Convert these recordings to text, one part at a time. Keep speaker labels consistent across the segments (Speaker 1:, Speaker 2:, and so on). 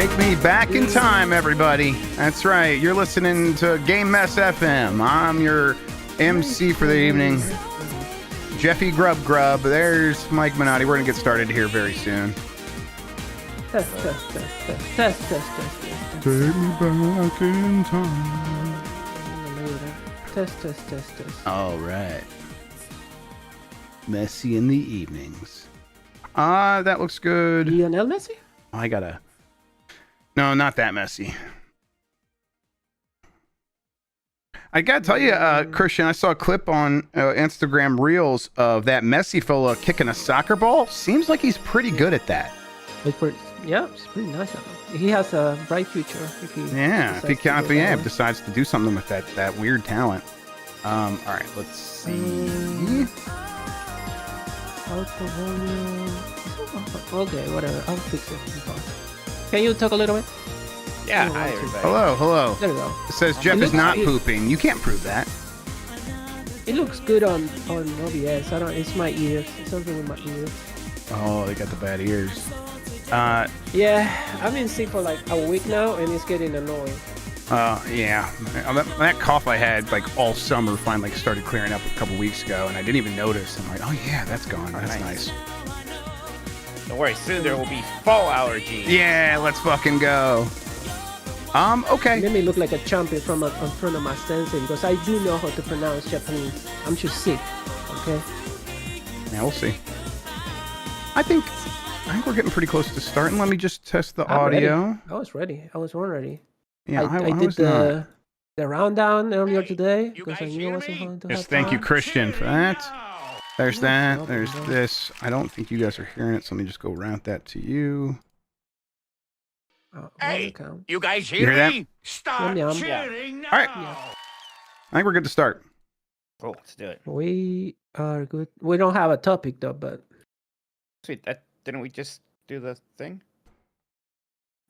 Speaker 1: Take me back in time, everybody. That's right. You're listening to Game Mess FM. I'm your MC for the evening, Jeffy Grubb. There's Mike Minotti. We're going to get started here very soon.
Speaker 2: Test.
Speaker 1: Take me back in time.
Speaker 2: Test.
Speaker 1: All right. Messy in the evenings. That looks good.
Speaker 2: Lionel Messi?
Speaker 1: No, not that messy. I gotta tell you, Christian, I saw a clip on Instagram Reels of that Messi fella kicking a soccer ball. Seems like he's pretty good at that.
Speaker 2: It's pretty nice. He has a bright future. If he
Speaker 1: decides to do something with that weird talent. All right, let's see.
Speaker 2: Okay, whatever. I'll fix it. Can you talk a little bit?
Speaker 3: Yeah, hi everybody.
Speaker 1: Hello.
Speaker 2: There we go.
Speaker 1: It says Jeff is not pooping. You can't prove that.
Speaker 2: It looks good on OBS. It's my ears. It's something with my ears.
Speaker 1: Oh, they got the bad ears.
Speaker 2: Yeah, I've been sick for like a week now, and it's getting annoying.
Speaker 1: Yeah. That cough I had like all summer finally started clearing up a couple weeks ago, and I didn't even notice. I'm like, oh yeah, that's gone. That's nice.
Speaker 3: Don't worry, soon there will be fall allergies.
Speaker 1: Yeah, let's fucking go. Okay.
Speaker 2: It made me look like a champion in front of my sensei because I do know how to pronounce Japanese. I'm just sick. Okay.
Speaker 1: Yeah, we'll see. I think we're getting pretty close to starting. Let me just test the audio.
Speaker 2: Ready. I was ready. I was born ready.
Speaker 1: Yeah,
Speaker 2: I did the rundown earlier today because I knew I wasn't going to have
Speaker 1: thank you,
Speaker 2: time.
Speaker 1: Christian, for that. There's that. There's this. I don't think you guys are hearing it, so let me just go route that to you.
Speaker 3: Hey, you guys hear me? Start
Speaker 2: Yum, yum.
Speaker 3: cheering now.
Speaker 1: All right. I think we're good to start.
Speaker 3: Cool, let's do it.
Speaker 2: We are good. We don't have a topic though, but
Speaker 3: Sweet, didn't we just do the thing?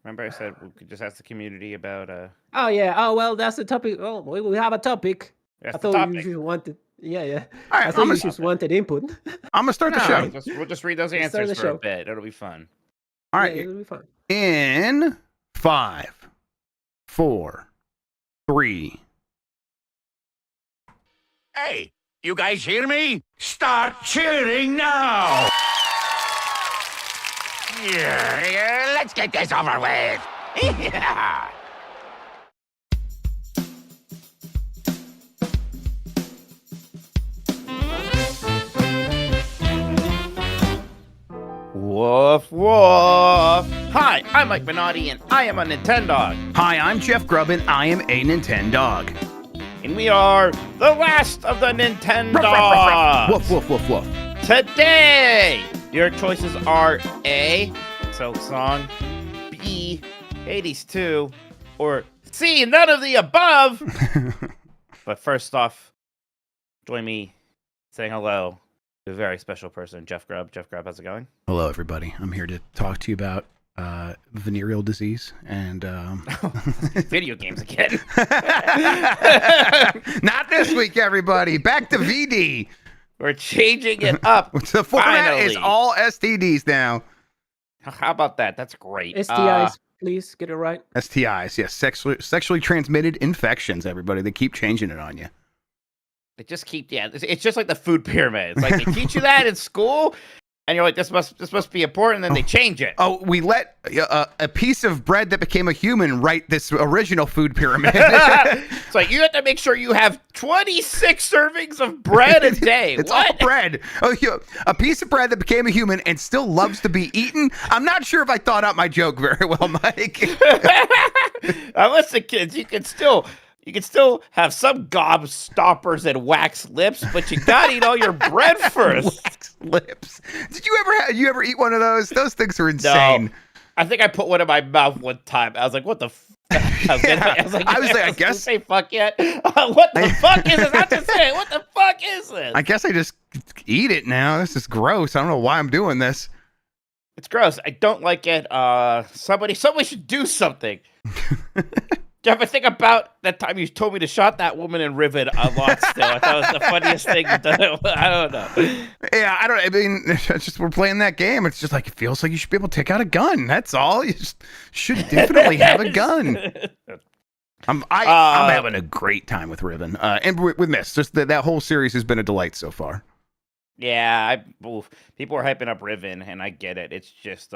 Speaker 3: Remember I said we could just ask the community about
Speaker 2: oh yeah. Oh well, that's the topic. Oh, we have a topic.
Speaker 3: that's
Speaker 2: I
Speaker 3: the
Speaker 2: thought
Speaker 3: topic.
Speaker 2: you just wanted. Yeah.
Speaker 1: All right,
Speaker 2: I thought you just wanted input.
Speaker 1: I'm gonna start the show.
Speaker 3: We'll just read those
Speaker 2: Start
Speaker 3: answers
Speaker 2: the
Speaker 3: for a
Speaker 2: show.
Speaker 3: bit. It'll be fun.
Speaker 1: All right.
Speaker 2: Yeah, it'll be fun.
Speaker 1: In 5, 4, 3.
Speaker 4: Hey, you guys hear me? Start cheering now! Yeah, let's get this over with. Yeah.
Speaker 3: Woof woof. Hi, I'm Mike Minotti and I am a Nintendog.
Speaker 1: Hi, I'm Jeff Grubb and I am a Nintendog.
Speaker 3: And we are the last of the Nintendogs.
Speaker 1: Woof, woof, woof, woof.
Speaker 3: Today, your choices are A, Silksong, B, Hades 2, or C, none of the above. But first off, join me saying hello to a very special person, Jeff Grubb. Jeff Grubb, how's it going?
Speaker 1: Hello, everybody. I'm here to talk to you about venereal disease and
Speaker 3: Video games again.
Speaker 1: not this week, everybody. Back to VD.
Speaker 3: We're changing it up.
Speaker 1: The format is all STDs now.
Speaker 3: How about that? That's great.
Speaker 2: STIs, please get it right.
Speaker 1: STIs, yes, sexually transmitted infections. Everybody, they keep changing it on you.
Speaker 3: They just keep, it's just like the food pyramid. It's like they teach you that in school, and you're like, this must be important, and then they change it.
Speaker 1: Oh, we let a piece of bread that became a human write this original food pyramid.
Speaker 3: It's like, you have to make sure you have 26 servings of bread a day.
Speaker 1: It's
Speaker 3: what?
Speaker 1: all bread. Oh, a piece of bread that became a human and still loves to be eaten. I'm not sure if I thought out my joke very well, Mike.
Speaker 3: Listen, kids, you can still have some gobstoppers and wax lips, but you gotta eat all your bread first.
Speaker 1: Wax lips. Did you ever eat one of those? Those things are insane.
Speaker 3: No. I think I put one in my mouth one time. I was like, what the
Speaker 1: I guess
Speaker 3: say fuck yet. What the fuck is this? Not to say, what the fuck is this?
Speaker 1: I guess I just eat it now. This is gross. I don't know why I'm doing this.
Speaker 3: It's gross. I don't like it. Somebody should do something. Jeff, I think about that time you told me to shot that woman in Riven a lot still. I thought it was the funniest thing you've done. I don't know.
Speaker 1: Yeah, I mean, it's just we're playing that game. It's just like it feels like you should be able to take out a gun. That's all. You just should definitely have a gun. I'm having a great time with Riven and with Mist. Just that whole series has been a delight so far.
Speaker 3: Yeah, people are hyping up Riven, and I get it. It's just,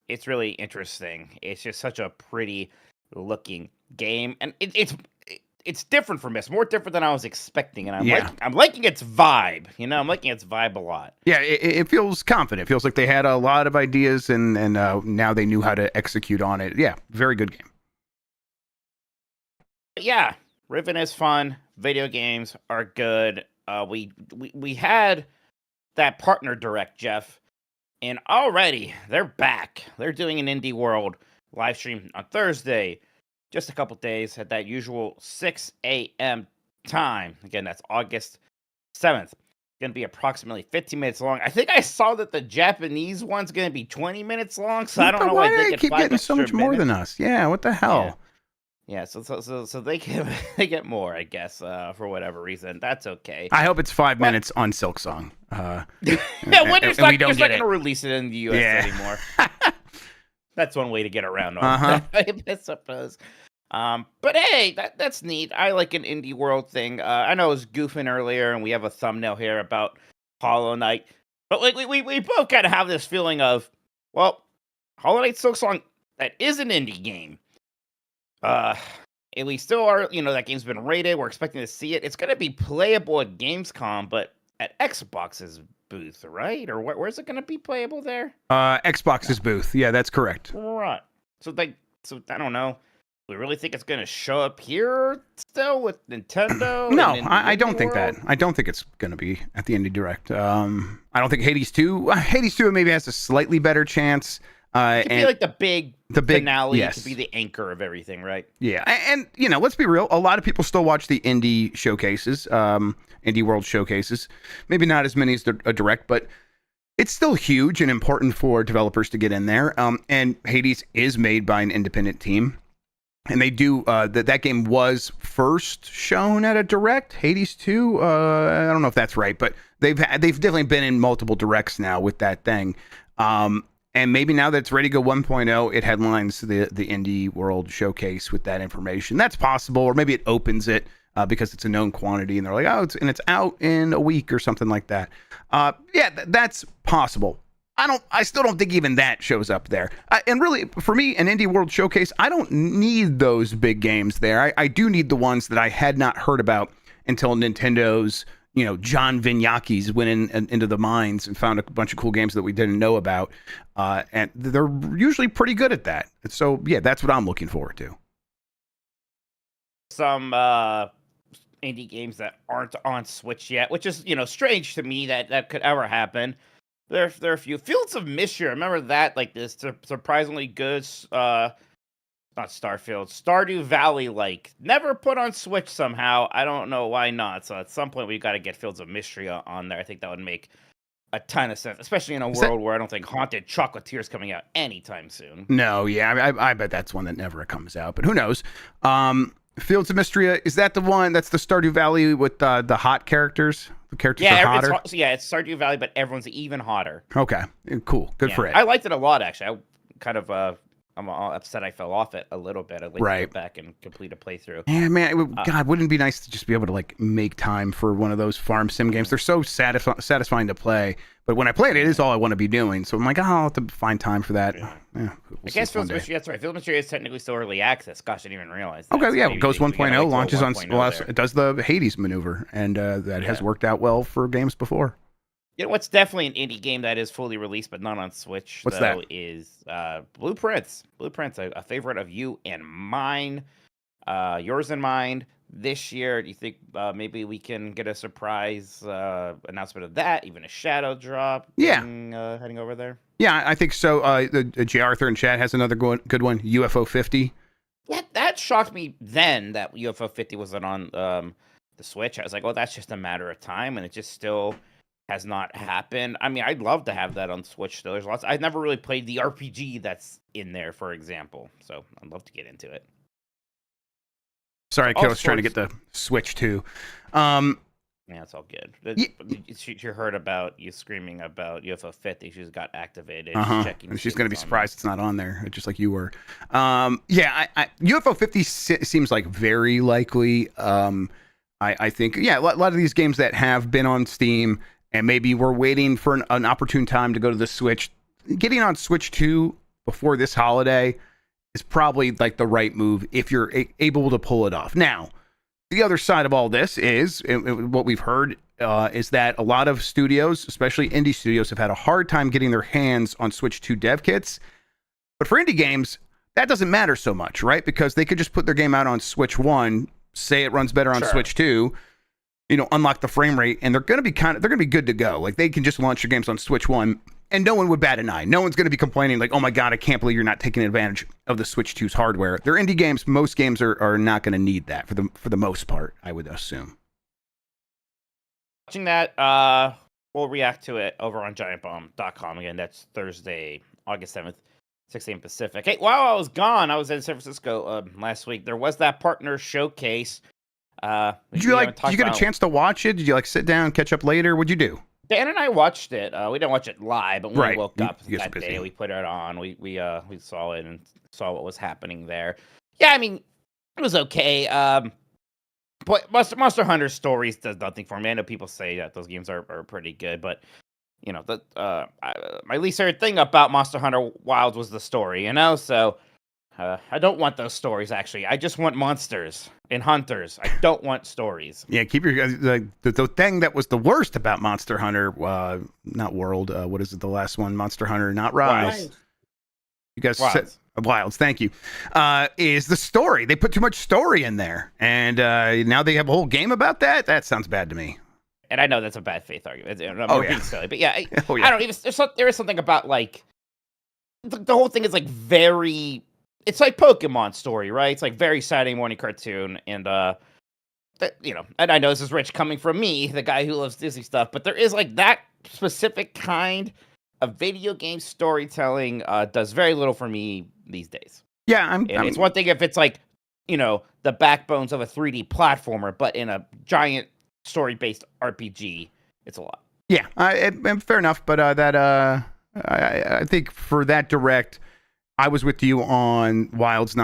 Speaker 3: it's really interesting. It's just such a pretty looking game, and it's different from Mist, more different than I was expecting, and I'm liking its vibe. I'm liking its vibe a lot.
Speaker 1: Yeah, it feels confident. It feels like they had a lot of ideas, and now they knew how to execute on it. Yeah, very good game.
Speaker 3: But yeah, Riven is fun. Video games are good. We had that partner direct, Jeff, and already they're back. They're doing an Indie World live stream on Thursday, just a couple days at that usual 6 a.m. time. Again, that's August 7th. It's going to be approximately 15 minutes long. I think I saw that the Japanese one's going to be 20 minutes long, so I don't know why
Speaker 1: they keep getting so much more than us. Yeah, what the hell?
Speaker 3: Yeah, so they get more, I guess, for whatever reason. That's okay.
Speaker 1: I hope it's 5 minutes on Silksong.
Speaker 3: Yeah, when it's not going to release it in the U.S. anymore. That's one way to get around on that, I suppose. But hey, that's neat. I like an indie world thing. I know I was goofing earlier, and we have a thumbnail here about Hollow Knight. But like we both kind of have this feeling of, well, Hollow Knight Silksong, that is an indie game. And we still are, that game's been rated. We're expecting to see it. It's going to be playable at Gamescom, but at Xbox's booth, right? Or where's it going to be playable there?
Speaker 1: Xbox's booth. Yeah, that's correct.
Speaker 3: Right. So I don't know. We really think it's going to show up here still with Nintendo?
Speaker 1: No, I don't think that. I don't think it's going to be at the Indie Direct. I don't think Hades 2 maybe has a slightly better chance.
Speaker 3: It could be like the big finale. Yes. To be the anchor of everything, right?
Speaker 1: Yeah, and let's be real. A lot of people still watch the indie showcases, indie world showcases. Maybe not as many as a direct, but it's still huge and important for developers to get in there. And Hades is made by an independent team, and they do that game was first shown at a direct. Hades 2, I don't know if that's right, but they've definitely been in multiple directs now with that thing. And maybe now that it's ready to go 1.0, it headlines the Indie World Showcase with that information. That's possible, or maybe it opens it because it's a known quantity, and they're like, it's out in a week or something like that. That's possible. I still don't think even that shows up there. And really, for me, an Indie World Showcase, I don't need those big games there. I do need the ones that I had not heard about until Nintendo's John Vignacchi's went into the mines and found a bunch of cool games that we didn't know about. And they're usually pretty good at that. So, yeah, that's what I'm looking forward to.
Speaker 3: Some indie games that aren't on Switch yet, which is, strange to me that could ever happen. There are a few. Fields of Mystery, remember that? Like this surprisingly good, not Starfield, Stardew Valley, never put on Switch somehow. I don't know why not. So at some point we've got to get Fields of Mystery on there. I think that would make a ton of sense, especially in a world where I don't think Haunted Chocolatier is coming out anytime soon.
Speaker 1: No, yeah, I bet that's one that never comes out, but who knows? Fields of Mystery, is that the one that's the Stardew Valley with the hot characters? The characters are hotter?
Speaker 3: It's Stardew Valley, but everyone's even hotter.
Speaker 1: Okay, cool. Good for it.
Speaker 3: I liked it a lot, actually. I kind of... I'm all upset I fell off it a little bit. I'd like to go back and complete a playthrough.
Speaker 1: Yeah, man. God, wouldn't it be nice to just be able to make time for one of those farm sim games? They're so satisfying to play. But when I play it, it is all I want to be doing. So I'm like, I'll have to find time for that. Yeah,
Speaker 3: I guess Fields of Mystery, that's right. Fields of Mystery is technically still early access. Gosh, I didn't even realize that.
Speaker 1: Okay,
Speaker 3: so
Speaker 1: yeah. It goes 1.0, launches on...
Speaker 3: it
Speaker 1: does the Hades maneuver, and that has worked out well for games before.
Speaker 3: What's definitely an indie game that is fully released but not on Switch,
Speaker 1: What's that?
Speaker 3: Is Blueprints. Blueprints, a favorite of you and mine, yours and mine this year. Do you think maybe we can get a surprise announcement of that, even a shadow drop? Heading over there? Yeah,
Speaker 1: I think so. J. Arthur in chat has another good one, UFO 50.
Speaker 3: Yeah, that shocked me then that UFO 50 wasn't on the Switch. I was like, that's just a matter of time, and it just still... has not happened. I mean, I'd love to have that on Switch. There's lots. I've never really played the RPG that's in there, for example. So I'd love to get into it.
Speaker 1: Sorry,
Speaker 3: all
Speaker 1: kid, I was trying to
Speaker 3: sorts-
Speaker 1: get the Switch too.
Speaker 3: Yeah, it's all good. She heard about you screaming about UFO 50. She's got activated. She's checking.
Speaker 1: And she's going to be
Speaker 3: things on
Speaker 1: surprised it's not on there, just like you were. UFO 50 seems like very likely. I think, a lot of these games that have been on Steam and maybe we're waiting for an opportune time to go to the Switch, getting on Switch 2 before this holiday is probably like the right move if you're able to pull it off. Now, the other side of all this is what we've heard is that a lot of studios, especially indie studios, have had a hard time getting their hands on Switch 2 dev kits. But for indie games, that doesn't matter so much, right? Because they could just put their game out on Switch 1, say it runs better on Switch 2, unlock the frame rate, and they're going to be good to go. Like, they can just launch your games on Switch 1 and no one would bat an eye. No one's going to be complaining like, oh my God, I can't believe you're not taking advantage of the Switch 2's hardware. They're indie games. Most games are not going to need that for the most part, I would assume.
Speaker 3: Watching that, we'll react to it over on giantbomb.com. Again, that's Thursday, August 7th, 6 a.m. Pacific. Hey, while I was gone, I was in San Francisco last week. There was that partner showcase.
Speaker 1: Did you get a chance to watch it? Did you sit down, catch up later? What'd you do?
Speaker 3: Dan and I watched it. We didn't watch it live, but when we woke up
Speaker 1: you
Speaker 3: that day, we put it on. We saw it and saw what was happening there. Yeah, I mean, it was okay. But Monster Hunter Stories does nothing for me. I know people say that those games are pretty good, but my least favorite thing about Monster Hunter Wilds was the story. So I don't want those stories. Actually, I just want monsters and hunters. I don't want stories.
Speaker 1: Yeah, keep your the thing that was the worst about Monster Hunter, not World. What is it? The last one, Monster Hunter, not Rise. You guys said Wilds. Thank you. Is the story? They put too much story in there, and now they have a whole game about that. That sounds bad to me.
Speaker 3: And I know that's a bad faith argument. Being silly, but yeah, I don't even. There is something about like the whole thing is like very. It's like Pokemon story, right? It's like very Saturday morning cartoon, and and I know this is rich coming from me, the guy who loves Disney stuff, but there is like that specific kind of video game storytelling does very little for me these days.
Speaker 1: Yeah,
Speaker 3: it's one thing if it's like the backbones of a 3D platformer, but in a giant story-based RPG, it's a lot.
Speaker 1: Yeah, fair enough, but I think for that direct. I was with you on Wilds,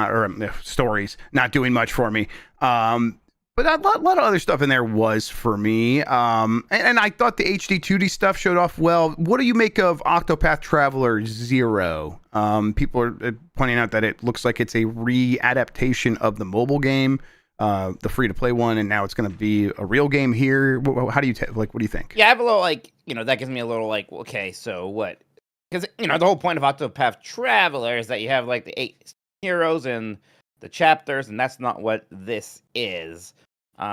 Speaker 1: Stories, not doing much for me. But a lot of other stuff in there was for me. And I thought the HD 2D stuff showed off well. What do you make of Octopath Traveler 0? People are pointing out that it looks like it's a re-adaptation of the mobile game, the free-to-play one, and now it's going to be a real game here. How do you what do you think?
Speaker 3: Yeah, I have a little that gives me a little okay, so what? Because, the whole point of Octopath Traveler is that you have, the 8 heroes and the chapters, and that's not what this is.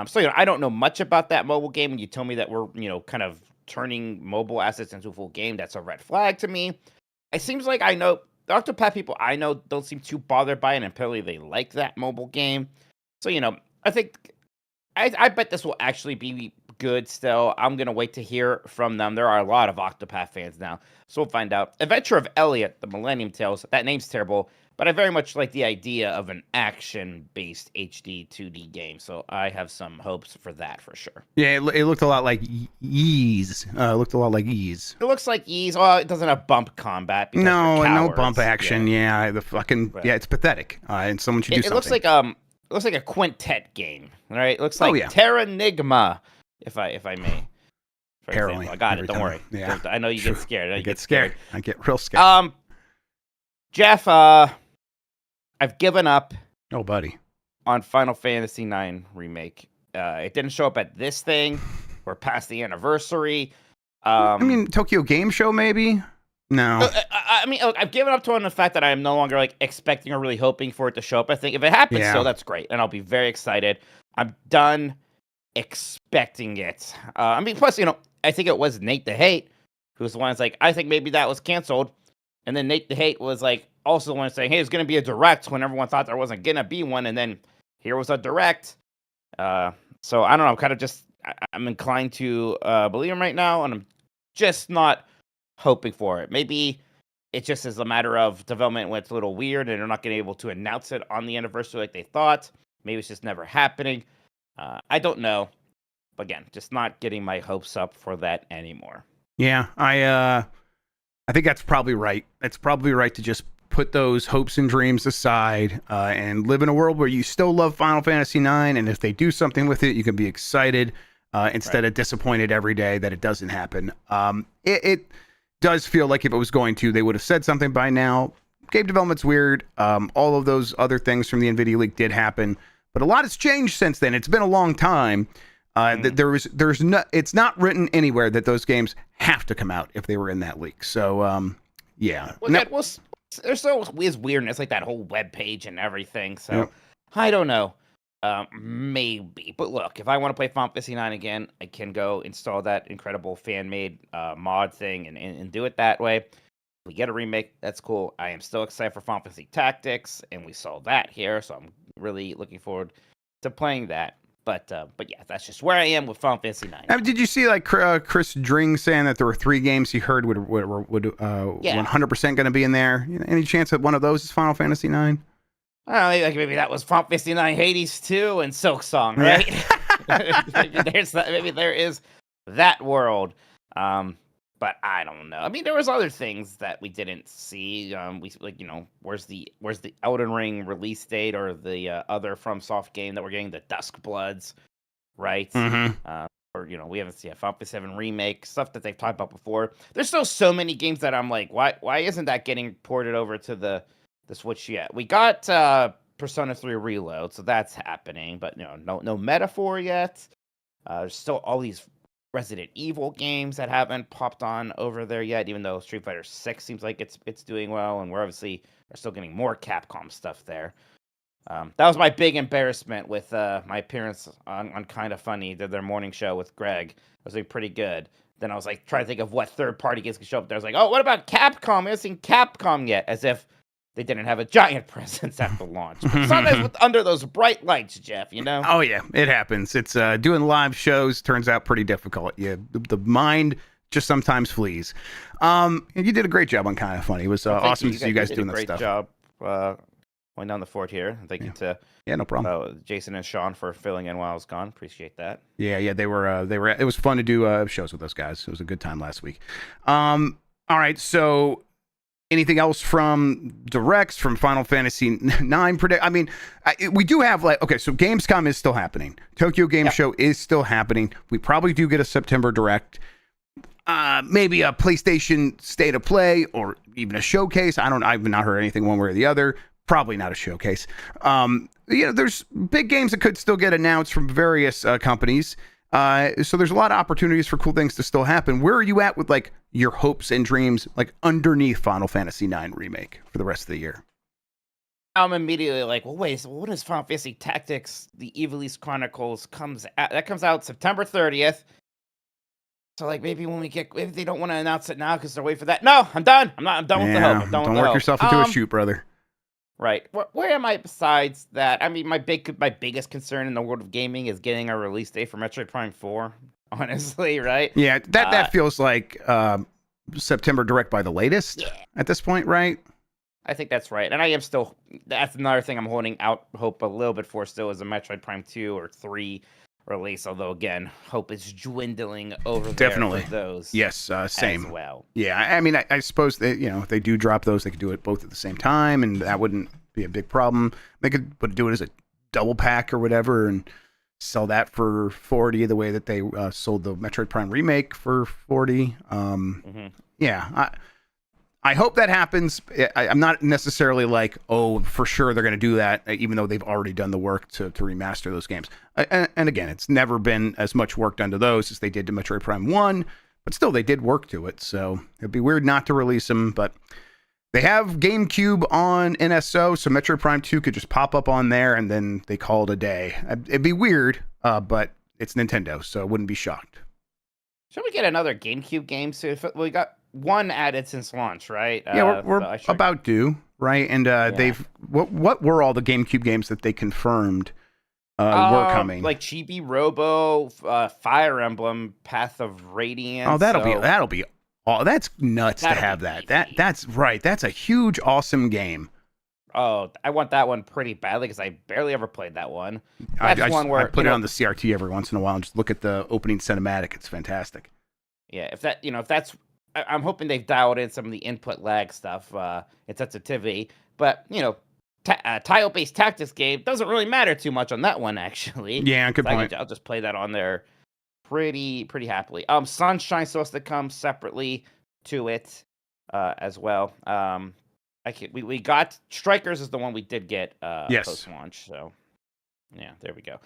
Speaker 3: So, I don't know much about that mobile game. When you tell me that we're, kind of turning mobile assets into a full game, that's a red flag to me. It seems like I know, the Octopath people I know don't seem too bothered by it, and apparently they like that mobile game. So, I think, I bet this will actually be good still. I'm going to wait to hear from them. There are a lot of Octopath fans now, so we'll find out. Adventure of Elliot, the Millennium Tales, that name's terrible, but I very much like the idea of an action-based HD 2D game, so I have some hopes for that for sure.
Speaker 1: Yeah, it looked a lot like Ys. It looks like Ys.
Speaker 3: Oh, it doesn't have bump combat.
Speaker 1: No bump action. Yeah, it's pathetic. And someone should do something.
Speaker 3: It looks like a quintet game, right? It looks like Terranigma, if I may.
Speaker 1: Apparently,
Speaker 3: I got it. Don't worry.
Speaker 1: Yeah,
Speaker 3: I know you get scared.
Speaker 1: I get scared. I get real scared.
Speaker 3: Jeff, I've given up.
Speaker 1: Oh, buddy.
Speaker 3: On Final Fantasy IX remake. It didn't show up at this thing. We're past the anniversary.
Speaker 1: Tokyo Game Show, maybe. No.
Speaker 3: I've given up on the fact that I am no longer expecting or really hoping for it to show up. I think if it happens, so that's great, and I'll be very excited. I'm done expecting it. Plus, I think it was Nate the Hate who was the one that's I think maybe that was canceled, and then Nate the Hate was also the one saying, hey, it's going to be a direct when everyone thought there wasn't going to be one, and then here was a direct. So I don't know. I'm kind of I'm inclined to believe him right now, and I'm just not hoping for it. Maybe it just is a matter of development went a little weird and they're not going to be able to announce it on the anniversary like they thought. Maybe it's just never happening. I don't know. Again, just not getting my hopes up for that anymore.
Speaker 1: Yeah, I think that's probably right. It's probably right to just put those hopes and dreams aside and live in a world where you still love Final Fantasy IX, and if they do something with it, you can be excited instead of disappointed every day that it doesn't happen. It does feel like if it was going to, they would have said something by now. Game development's weird. All of those other things from the NVIDIA leak did happen, but a lot has changed since then. It's been a long time. It's not written anywhere that those games have to come out if they were in that leak. So, yeah.
Speaker 3: There's always weirdness, like that whole web page and everything. So, I don't know. Maybe. But look, if I want to play Final Fantasy IX again, I can go install that incredible fan-made mod thing and do it that way. If we get a remake, that's cool. I am still excited for Final Fantasy Tactics, and we saw that here, so I'm really looking forward to playing that. But yeah, that's just where I am with Final Fantasy IX.
Speaker 1: Did you see like Chris Dring saying that there were 3 games he heard would 100% going to be in there? Any chance that one of those is Final Fantasy IX?
Speaker 3: Maybe that was Final Fantasy IX, Hades 2, and Silksong, right? Yeah. maybe there is that world. But I don't know. I mean, there was other things that we didn't see. Where's the Elden Ring release date, or the other FromSoft game that we're getting, the Duskbloods, right?
Speaker 1: Mm-hmm.
Speaker 3: We haven't seen a Final Fantasy VII remake, stuff that they've talked about before. There's still so many games that I'm like, why isn't that getting ported over to the Switch yet? We got Persona 3 Reload, so that's happening, but no Metaphor yet. There's still all these Resident Evil games that haven't popped on over there yet, even though Street Fighter 6 seems like it's doing well, and we're obviously are still getting more Capcom stuff there. That was my big embarrassment with my appearance on Kind of Funny. Did their morning show with Greg. I was doing pretty good. Then I was like trying to think of what third-party games could show up there. I was like, oh, what about Capcom? I haven't seen Capcom yet, as if they didn't have a giant presence at the launch. But sometimes under those bright lights, Jeff,
Speaker 1: Oh, yeah, it happens. It's doing live shows turns out pretty difficult. The mind just sometimes flees. You did a great job on Kind of Funny. It was awesome to see you guys doing that stuff.
Speaker 3: Great job going down the fort here. Thank you to
Speaker 1: no problem.
Speaker 3: Jason and Sean for filling in while I was gone. Appreciate that.
Speaker 1: Yeah, they were. It was fun to do shows with those guys. It was a good time last week. All right, so anything else from directs from Final Fantasy IX? We do have so Gamescom is still happening. Tokyo Game Show is still happening. We probably do get a September direct. Maybe a PlayStation State of Play or even a showcase. I've not heard anything one way or the other. Probably not a showcase. There's big games that could still get announced from various companies. So there's a lot of opportunities for cool things to still happen. Where are you at with like your hopes and dreams, like underneath Final Fantasy IX remake for the rest of the year?
Speaker 3: I'm immediately like, well, wait, so what is Final Fantasy Tactics, the Evilise Chronicles comes out September 30th. So like maybe if they don't want to announce it now because they're waiting for that. No, I'm done. I'm done with the hope. I'm done
Speaker 1: don't
Speaker 3: with
Speaker 1: work
Speaker 3: the
Speaker 1: yourself into a shoot, brother.
Speaker 3: Right. Where am I besides that? I mean, my biggest concern in the world of gaming is getting a release date for Metroid Prime 4, honestly, right?
Speaker 1: Yeah, that feels like September direct by the latest at this point, right?
Speaker 3: I think that's right. And that's another thing I'm holding out hope a little bit for still is a Metroid Prime 2 or 3 release, although again, hope is dwindling over
Speaker 1: Definitely.
Speaker 3: there for those.
Speaker 1: Yes, same.
Speaker 3: As well.
Speaker 1: Yeah, I mean, I suppose that if they do drop those, they could do it both at the same time, and that wouldn't be a big problem. They could do it as a double pack or whatever, and sell that for $40 the way that they sold the Metroid Prime remake for $40. Yeah, I hope that happens. I'm not necessarily like, oh, for sure they're going to do that, even though they've already done the work to remaster those games. And again, it's never been as much work done to those as they did to Metroid Prime 1, but still, they did work to it. So it'd be weird not to release them, but they have GameCube on NSO, so Metroid Prime 2 could just pop up on there, and then they call it a day. It'd be weird, but it's Nintendo, so I wouldn't be shocked.
Speaker 3: Should we get another GameCube game soon? We got one added since launch, right?
Speaker 1: Yeah, we're about due, right? And they've what were all the GameCube games that they confirmed were coming?
Speaker 3: Like Chibi Robo, Fire Emblem, Path of Radiance.
Speaker 1: Oh, that'll be. Oh, that's nuts to have that. That's right. That's a huge, awesome game.
Speaker 3: Oh, I want that one pretty badly because I barely ever played that one.
Speaker 1: I
Speaker 3: That's one where
Speaker 1: I put it on the CRT every once in a while and just look at the opening cinematic. It's fantastic.
Speaker 3: Yeah, if that's, I'm hoping they've dialed in some of the input lag stuff, and sensitivity. But tile-based tactics game doesn't really matter too much on that one, actually.
Speaker 1: Yeah, good point.
Speaker 3: I'll just play that on there pretty happily. Sunshine's supposed to come separately to it, as well. We got Strikers is the one we did get
Speaker 1: Yes.
Speaker 3: post-launch. So yeah, there we go.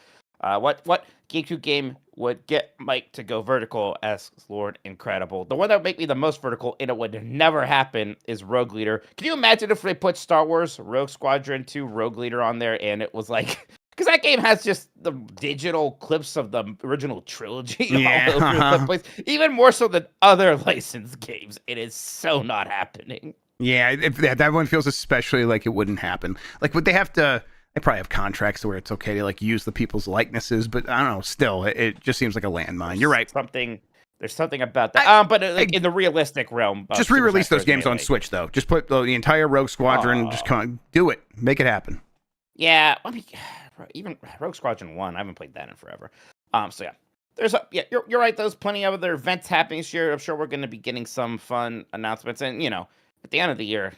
Speaker 3: What GameCube game would get Mike to go vertical? Asks Lord Incredible. The one that would make me the most vertical, and it would never happen, is Rogue Leader. Can you imagine if they put Star Wars Rogue Squadron 2 Rogue Leader on there, and it was like, because that game has just the digital clips of the original trilogy all over the place, even more so than other licensed games. It is so not happening.
Speaker 1: Yeah, if that one feels especially like it wouldn't happen. Like, would they have to? They probably have contracts where it's okay to like use the people's likenesses, but I don't know. Still, it just seems like a landmine. You're right.
Speaker 3: There's something about that. But in the realistic realm,
Speaker 1: just re-release those games on Switch, though. Just put the entire Rogue Squadron. Just come on, do it. Make it happen.
Speaker 3: Yeah, I mean, even Rogue Squadron 1, I haven't played that in forever. So yeah, you're right. There's plenty of other events happening this year. I'm sure we're going to be getting some fun announcements, and at the end of the year,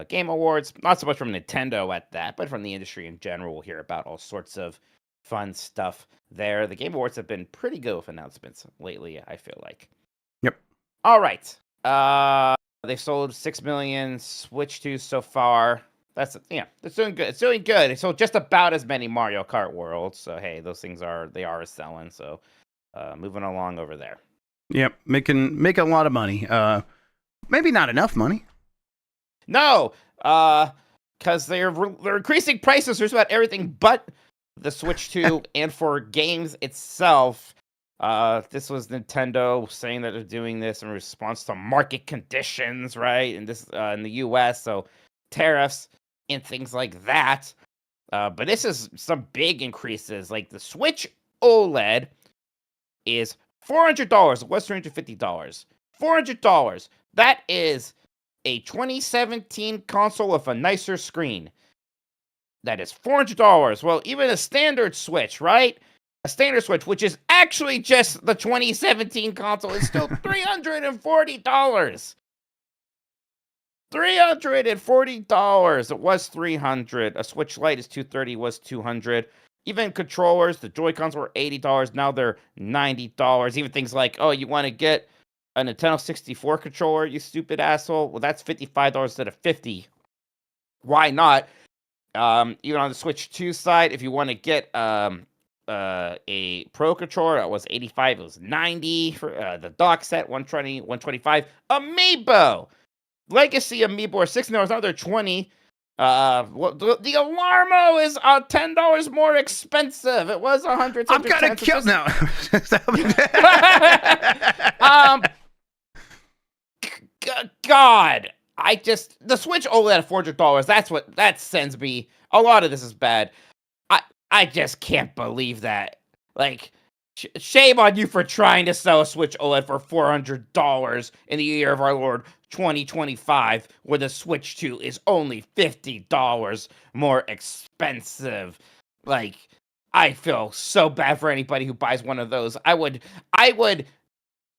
Speaker 3: Game Awards, not so much from Nintendo at that, but from the industry in general, we'll hear about all sorts of fun stuff there. The Game Awards have been pretty good with announcements lately, I feel like.
Speaker 1: Yep.
Speaker 3: All right. They've sold 6 million Switch 2 so far. It's doing good. It's doing good. It sold just about as many Mario Kart Worlds. So, hey, those things are selling. So, moving along over there.
Speaker 1: Yep. Making a lot of money. Maybe not enough money.
Speaker 3: No, because they're increasing prices for about everything but the Switch 2 and for games itself. This was Nintendo saying that they're doing this in response to market conditions, right? And this in the US, so tariffs and things like that. But this is some big increases. Like the Switch OLED is $400. It was $350. $400. That is a 2017 console with a nicer screen. That is $400. Well, even a standard Switch, right? A standard Switch, which is actually just the 2017 console, is still $340. $340. It was $300. A Switch Lite is $230. Was $200. Even controllers, the Joy-Cons were $80. Now they're $90. Even things like, oh, you want to get a Nintendo 64 controller, you stupid asshole? Well, that's $55 instead of $50. Why not? Even on the Switch 2 side, if you want to get a Pro controller, that was $85. It was $90 for the dock set, $120, $125. Amiibo, Legacy Amiibo are $60. Now they're $20. The Alarmo is $10 more expensive. It was $100.
Speaker 1: I'm gonna kill now.
Speaker 3: God, the Switch OLED at $400. That sends me. A lot of this is bad. I just can't believe that. Like, shame on you for trying to sell a Switch OLED for $400 in the year of our Lord 2025, where the Switch 2 is only $50 more expensive. Like, I feel so bad for anybody who buys one of those. I would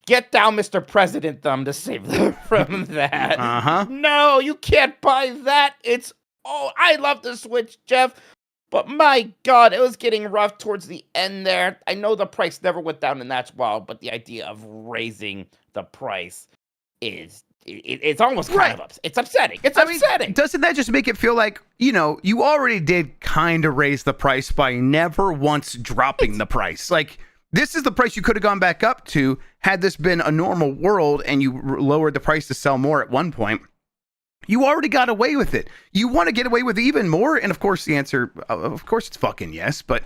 Speaker 3: get down Mr. President thumb to save them from that.
Speaker 1: Uh-huh.
Speaker 3: No, you can't buy that. I love the Switch, Jeff. But my God, it was getting rough towards the end there. I know the price never went down, and that's wild, but the idea of raising the price it's almost kind of it's upsetting. It's upsetting.
Speaker 1: Doesn't that just make it feel like, you already did kind of raise the price by never once dropping the price? Like, this is the price you could have gone back up to had this been a normal world and you lowered the price to sell more at one point. You already got away with it. You want to get away with even more? And of course, the answer, of course, it's fucking yes. But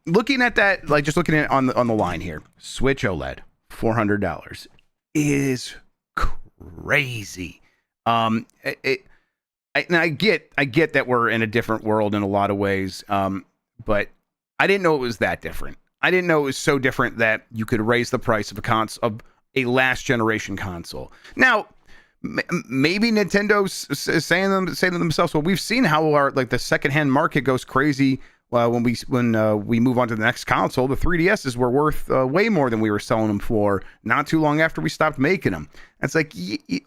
Speaker 1: looking at that, like just looking at it on the line here, Switch OLED, $400 is crazy. I get that we're in a different world in a lot of ways, but I didn't know it was that different. I didn't know it was so different that you could raise the price of a last generation console. Now, maybe Nintendo's saying to themselves, well, we've seen how our the secondhand market goes crazy. When we move on to the next console, the 3DSs were worth way more than we were selling them for not too long after we stopped making them. It's like,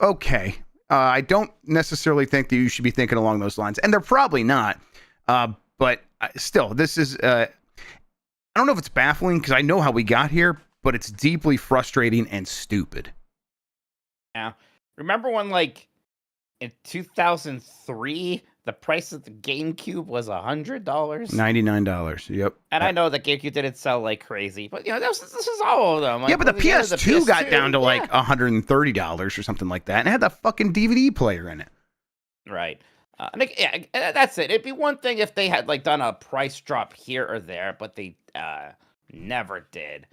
Speaker 1: okay, I don't necessarily think that you should be thinking along those lines, and they're probably not. But still, this is I don't know if it's baffling because I know how we got here, but it's deeply frustrating and stupid.
Speaker 3: Yeah. Remember when, like, in 2003, the price of the GameCube was $100?
Speaker 1: $99. Yep.
Speaker 3: And I know that GameCube didn't sell like crazy, but, this is all of them. Like,
Speaker 1: yeah, but the PS2 got down to like
Speaker 3: yeah.
Speaker 1: $130 or something like that, and it had the fucking DVD player in it.
Speaker 3: Right. That's it. It'd be one thing if they had like done a price drop here or there, but they never did.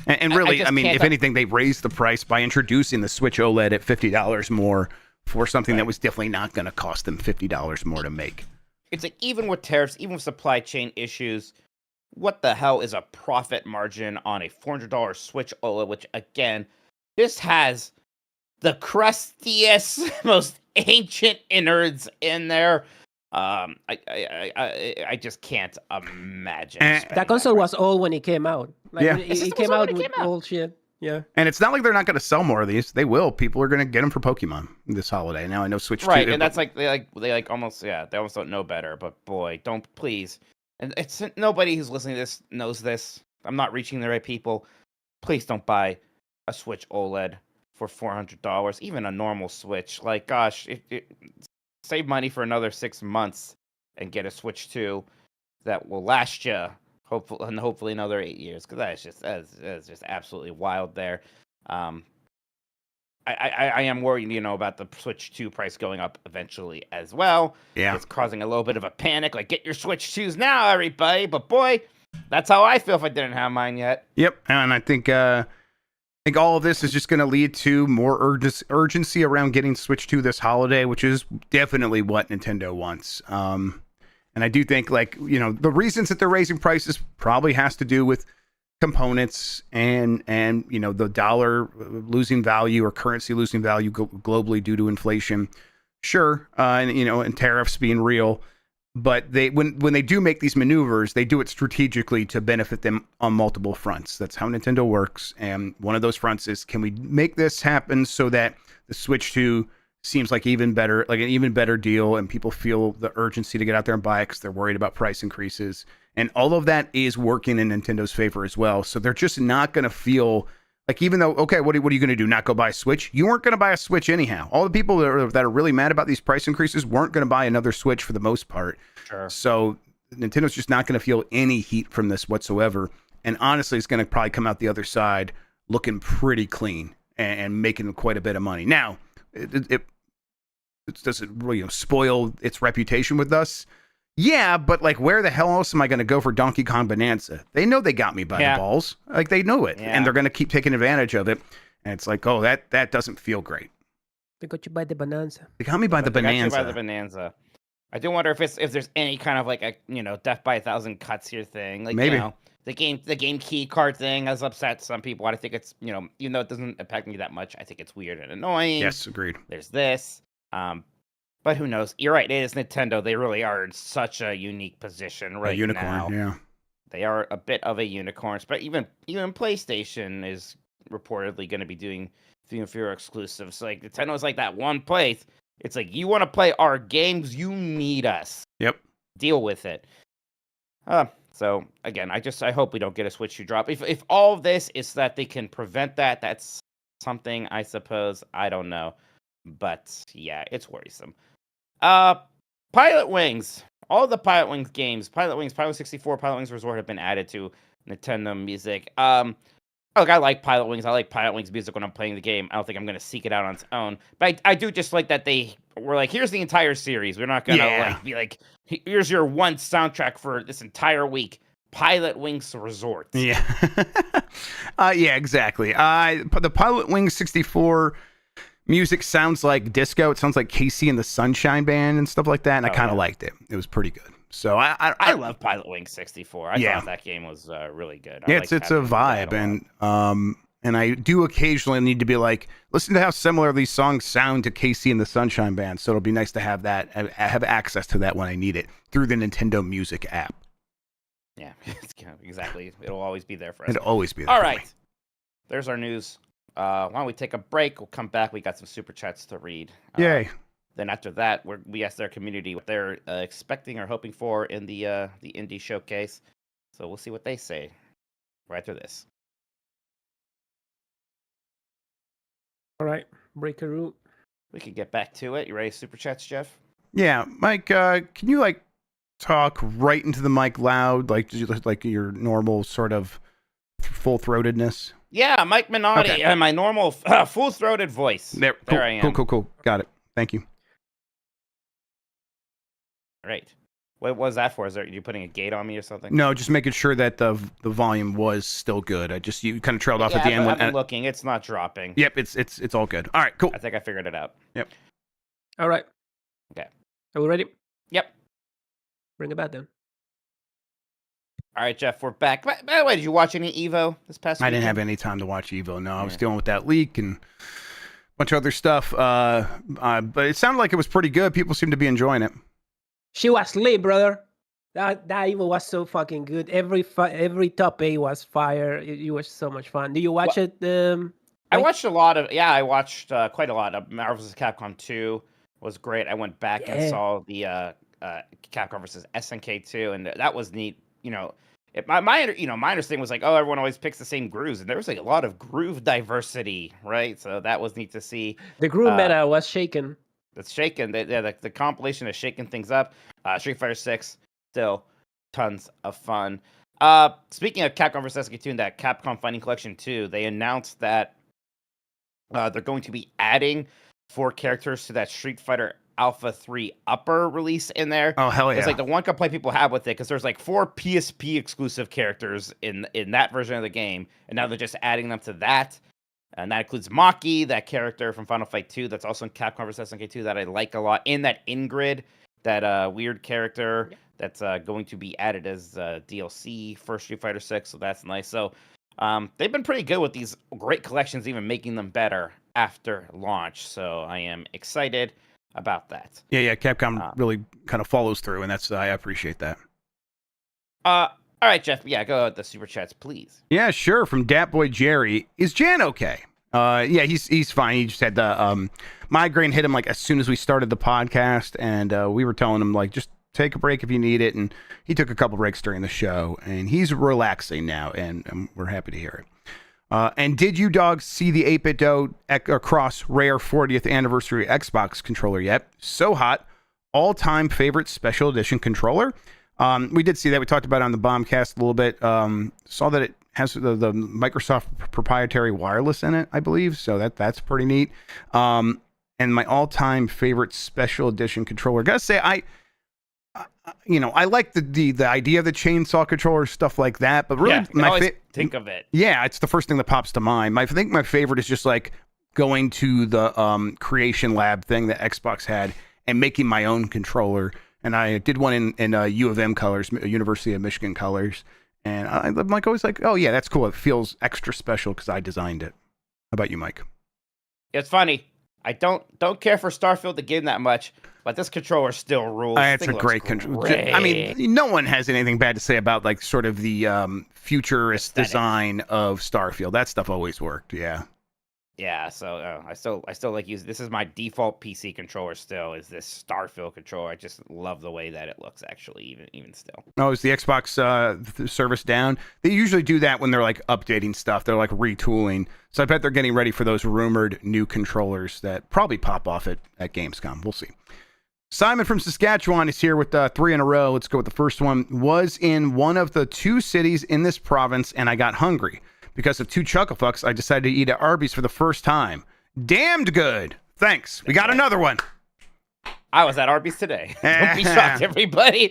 Speaker 1: And really, I mean, if anything, they raised the price by introducing the Switch OLED at $50 more for something that was definitely not going to cost them $50 more to make.
Speaker 3: It's like, even with tariffs, even with supply chain issues, what the hell is a profit margin on a $400 Switch OLED? Which, again, this has the crustiest, most ancient innards in there. I just can't imagine.
Speaker 2: That console was old when it came out. Like,
Speaker 1: yeah,
Speaker 2: it came out with old shit. Yeah,
Speaker 1: and it's not like they're not going to sell more of these. They will. People are going to get them for Pokemon this holiday. Now I know Switch 2.
Speaker 3: Right, and that's like they almost don't know better. But boy, don't please. And it's nobody who's listening to this knows this. I'm not reaching the right people. Please don't buy a Switch OLED for $400. Even a normal Switch. Like, gosh, save money for another 6 months and get a Switch 2 that will last you. Hopefully another 8 years, because that's just absolutely wild there. I am worried, about the Switch 2 price going up eventually as well.
Speaker 1: Yeah, it's
Speaker 3: causing a little bit of a panic. Like, get your Switch 2s now, everybody. But boy, that's how I feel if I didn't have mine yet.
Speaker 1: Yep, and I think all of this is just going to lead to more urgency around getting Switch 2 this holiday, which is definitely what Nintendo wants. And I do think, the reasons that they're raising prices probably has to do with components and the dollar losing value or currency losing value globally due to inflation. Sure, and tariffs being real. But when they do make these maneuvers, they do it strategically to benefit them on multiple fronts. That's how Nintendo works. And one of those fronts is, can we make this happen so that the Switch 2 seems like an even better deal, and people feel the urgency to get out there and buy it because they're worried about price increases. And all of that is working in Nintendo's favor as well. So they're just not going to feel like, even though, okay, what are you going to do? Not go buy a Switch? You weren't going to buy a Switch anyhow. All the people that are really mad about these price increases weren't going to buy another Switch for the most part.
Speaker 3: Sure.
Speaker 1: So Nintendo's just not going to feel any heat from this whatsoever. And honestly, it's going to probably come out the other side looking pretty clean and making quite a bit of money. Now, does it really spoil its reputation with us? Yeah, but where the hell else am I going to go for Donkey Kong Bonanza? They know they got me by the balls. They know it, and they're going to keep taking advantage of it. And it's like, oh, that doesn't feel great.
Speaker 2: They got you by the Bonanza.
Speaker 1: They got me by the
Speaker 3: Bonanza. I do wonder if there's any kind of a death by 1,000 cuts here thing.
Speaker 1: Maybe.
Speaker 3: The game key card thing has upset some people. I think it's even though it doesn't impact me that much, I think it's weird and annoying.
Speaker 1: Yes, agreed.
Speaker 3: There's this. But who knows? You're right. It is Nintendo. They really are in such a unique position right now. A
Speaker 1: unicorn, yeah.
Speaker 3: They are a bit of a unicorn. But even PlayStation is reportedly going to be doing fewer exclusives. Like, Nintendo's like that one place. It's like, you want to play our games, you need us.
Speaker 1: Yep.
Speaker 3: Deal with it. So again, I hope we don't get a Switch 2 drop. If all of this is that they can prevent that, that's something, I suppose. I don't know. But yeah, it's worrisome. Pilot Wings. All the Pilot Wings games, Pilot Wings 64, Pilot Wings Resort have been added to Nintendo Music. Look, I like Pilot Wings. I like Pilot Wings music when I'm playing the game. I don't think I'm going to seek it out on its own. But I do just like that they were like, here's the entire series. We're not going to be like, here's your one soundtrack for this entire week. Pilot Wings Resort.
Speaker 1: Yeah. Yeah, exactly. The Pilot Wings 64 music sounds like disco. It sounds like Casey and the Sunshine Band and stuff like that. And I kind of liked it. It was pretty good. So
Speaker 3: I love Pilot Wings 64. I thought that game was really good.
Speaker 1: Yeah, it's a vibe, And I do occasionally need to be like, listen to how similar these songs sound to Casey and the Sunshine Band. So it'll be nice to have that, have access to that when I need it through the Nintendo Music app.
Speaker 3: Yeah, exactly. It'll always be there for us.
Speaker 1: It'll always be there.
Speaker 3: All
Speaker 1: for
Speaker 3: right.
Speaker 1: me.
Speaker 3: There's our news. Why don't we take a break? We'll come back. We got some super chats to read.
Speaker 1: Yay.
Speaker 3: Then after that, we asked their community what they're expecting or hoping for in the indie showcase. So we'll see what they say right after this.
Speaker 2: All right, breaker room.
Speaker 3: We can get back to it. You ready, super chats, Jeff?
Speaker 1: Yeah, Mike, can you like talk right into the mic loud, like your normal sort of full-throatedness?
Speaker 3: Yeah, Mike Minotti,
Speaker 1: Okay.
Speaker 3: my normal full-throated voice.
Speaker 1: There
Speaker 3: There I am.
Speaker 1: Cool. Got it. Thank you.
Speaker 3: Right. What was that for? Are you putting a gate on me or something?
Speaker 1: No, just making sure that the volume was still good. You kind of trailed off at the end.
Speaker 3: I've been looking. It's not dropping.
Speaker 1: Yep, it's all good. All right, cool.
Speaker 3: I think I figured it out.
Speaker 1: Yep.
Speaker 2: All right.
Speaker 3: Okay.
Speaker 2: Are we ready?
Speaker 3: Yep.
Speaker 2: Bring it back then.
Speaker 3: All right, Jeff, we're back. By the way, did you watch any EVO this past week?
Speaker 1: I didn't have any time to watch Evo. No, I was dealing with that leak and a bunch of other stuff. But it sounded like it was pretty good. People seem to be enjoying it.
Speaker 2: She was lit, brother. That even was so fucking good. Every top A was fire. It was so much fun. Do you watch it?
Speaker 3: I watched a lot of. Yeah, I watched quite a lot of Marvel vs. Capcom 2. Was great. I went back and saw the Capcom vs. SNK 2, and that was neat. You know, my understanding was like, oh, everyone always picks the same grooves, and there was like a lot of groove diversity, right? So that was neat to see.
Speaker 2: The groove meta was shaken.
Speaker 3: That's shaken. The compilation is shaking things up. Street Fighter 6, still tons of fun. Speaking of Capcom vs. SNK 2 and that Capcom Fighting Collection 2, they announced that they're going to be adding 4 characters to that Street Fighter Alpha 3 Upper release in there.
Speaker 1: Oh, hell yeah.
Speaker 3: It's like the one complaint people have with it, because there's like 4 PSP exclusive characters in that version of the game, and now they're just adding them to that. And that includes Maki, that character from Final Fight 2 that's also in Capcom vs. SNK 2 that I like a lot. In that Ingrid, that weird character that's going to be added as DLC for Street Fighter 6, so that's nice. So they've been pretty good with these great collections, even making them better after launch. So I am excited about that.
Speaker 1: Yeah, Capcom really kind of follows through, and I appreciate that.
Speaker 3: All right, Jeff. Yeah, go with the super chats, please.
Speaker 1: Yeah, sure. From Dat Boy Jerry, is Jan okay? Yeah, he's fine. He just had the migraine hit him like as soon as we started the podcast, and we were telling him like just take a break if you need it, and he took a couple breaks during the show, and he's relaxing now, and we're happy to hear it. And did you dogs see the 8-bit Do across rare 40th anniversary Xbox controller yet? So hot, all-time favorite special edition controller. We did see that. We talked about it on the Bombcast a little bit. Saw that it has the Microsoft proprietary wireless in it, I believe. So that's pretty neat. And my all-time favorite special edition controller. Gotta say, I like the idea of the chainsaw controller, stuff like that. But really,
Speaker 3: think of it.
Speaker 1: Yeah, it's the first thing that pops to mind. I think my favorite is just like going to the Creation Lab thing that Xbox had and making my own controller. And I did one in U of M colors, University of Michigan colors. And I'm like always like, oh yeah, that's cool. It feels extra special because I designed it. How about you, Mike?
Speaker 3: It's funny. I don't care for Starfield the game that much, but this controller still rules.
Speaker 1: It's a great controller. I mean, no one has anything bad to say about like sort of the futurist design of Starfield. That stuff always worked. Yeah.
Speaker 3: Yeah, so I still like use this is my default PC controller still is this Starfield controller. I just love the way that it looks actually even still.
Speaker 1: Oh, is the Xbox service down? They usually do that when they're like updating stuff. They're like retooling. So I bet they're getting ready for those rumored new controllers that probably pop off at Gamescom. We'll see. Simon from Saskatchewan is here with 3 in a row. Let's go with the first one. Was in one of the 2 cities in this province and I got hungry. Because of 2 Chucklefucks, I decided to eat at Arby's for the first time. Damned good. Thanks. We got another one.
Speaker 3: I was at Arby's today. Don't be shocked, everybody.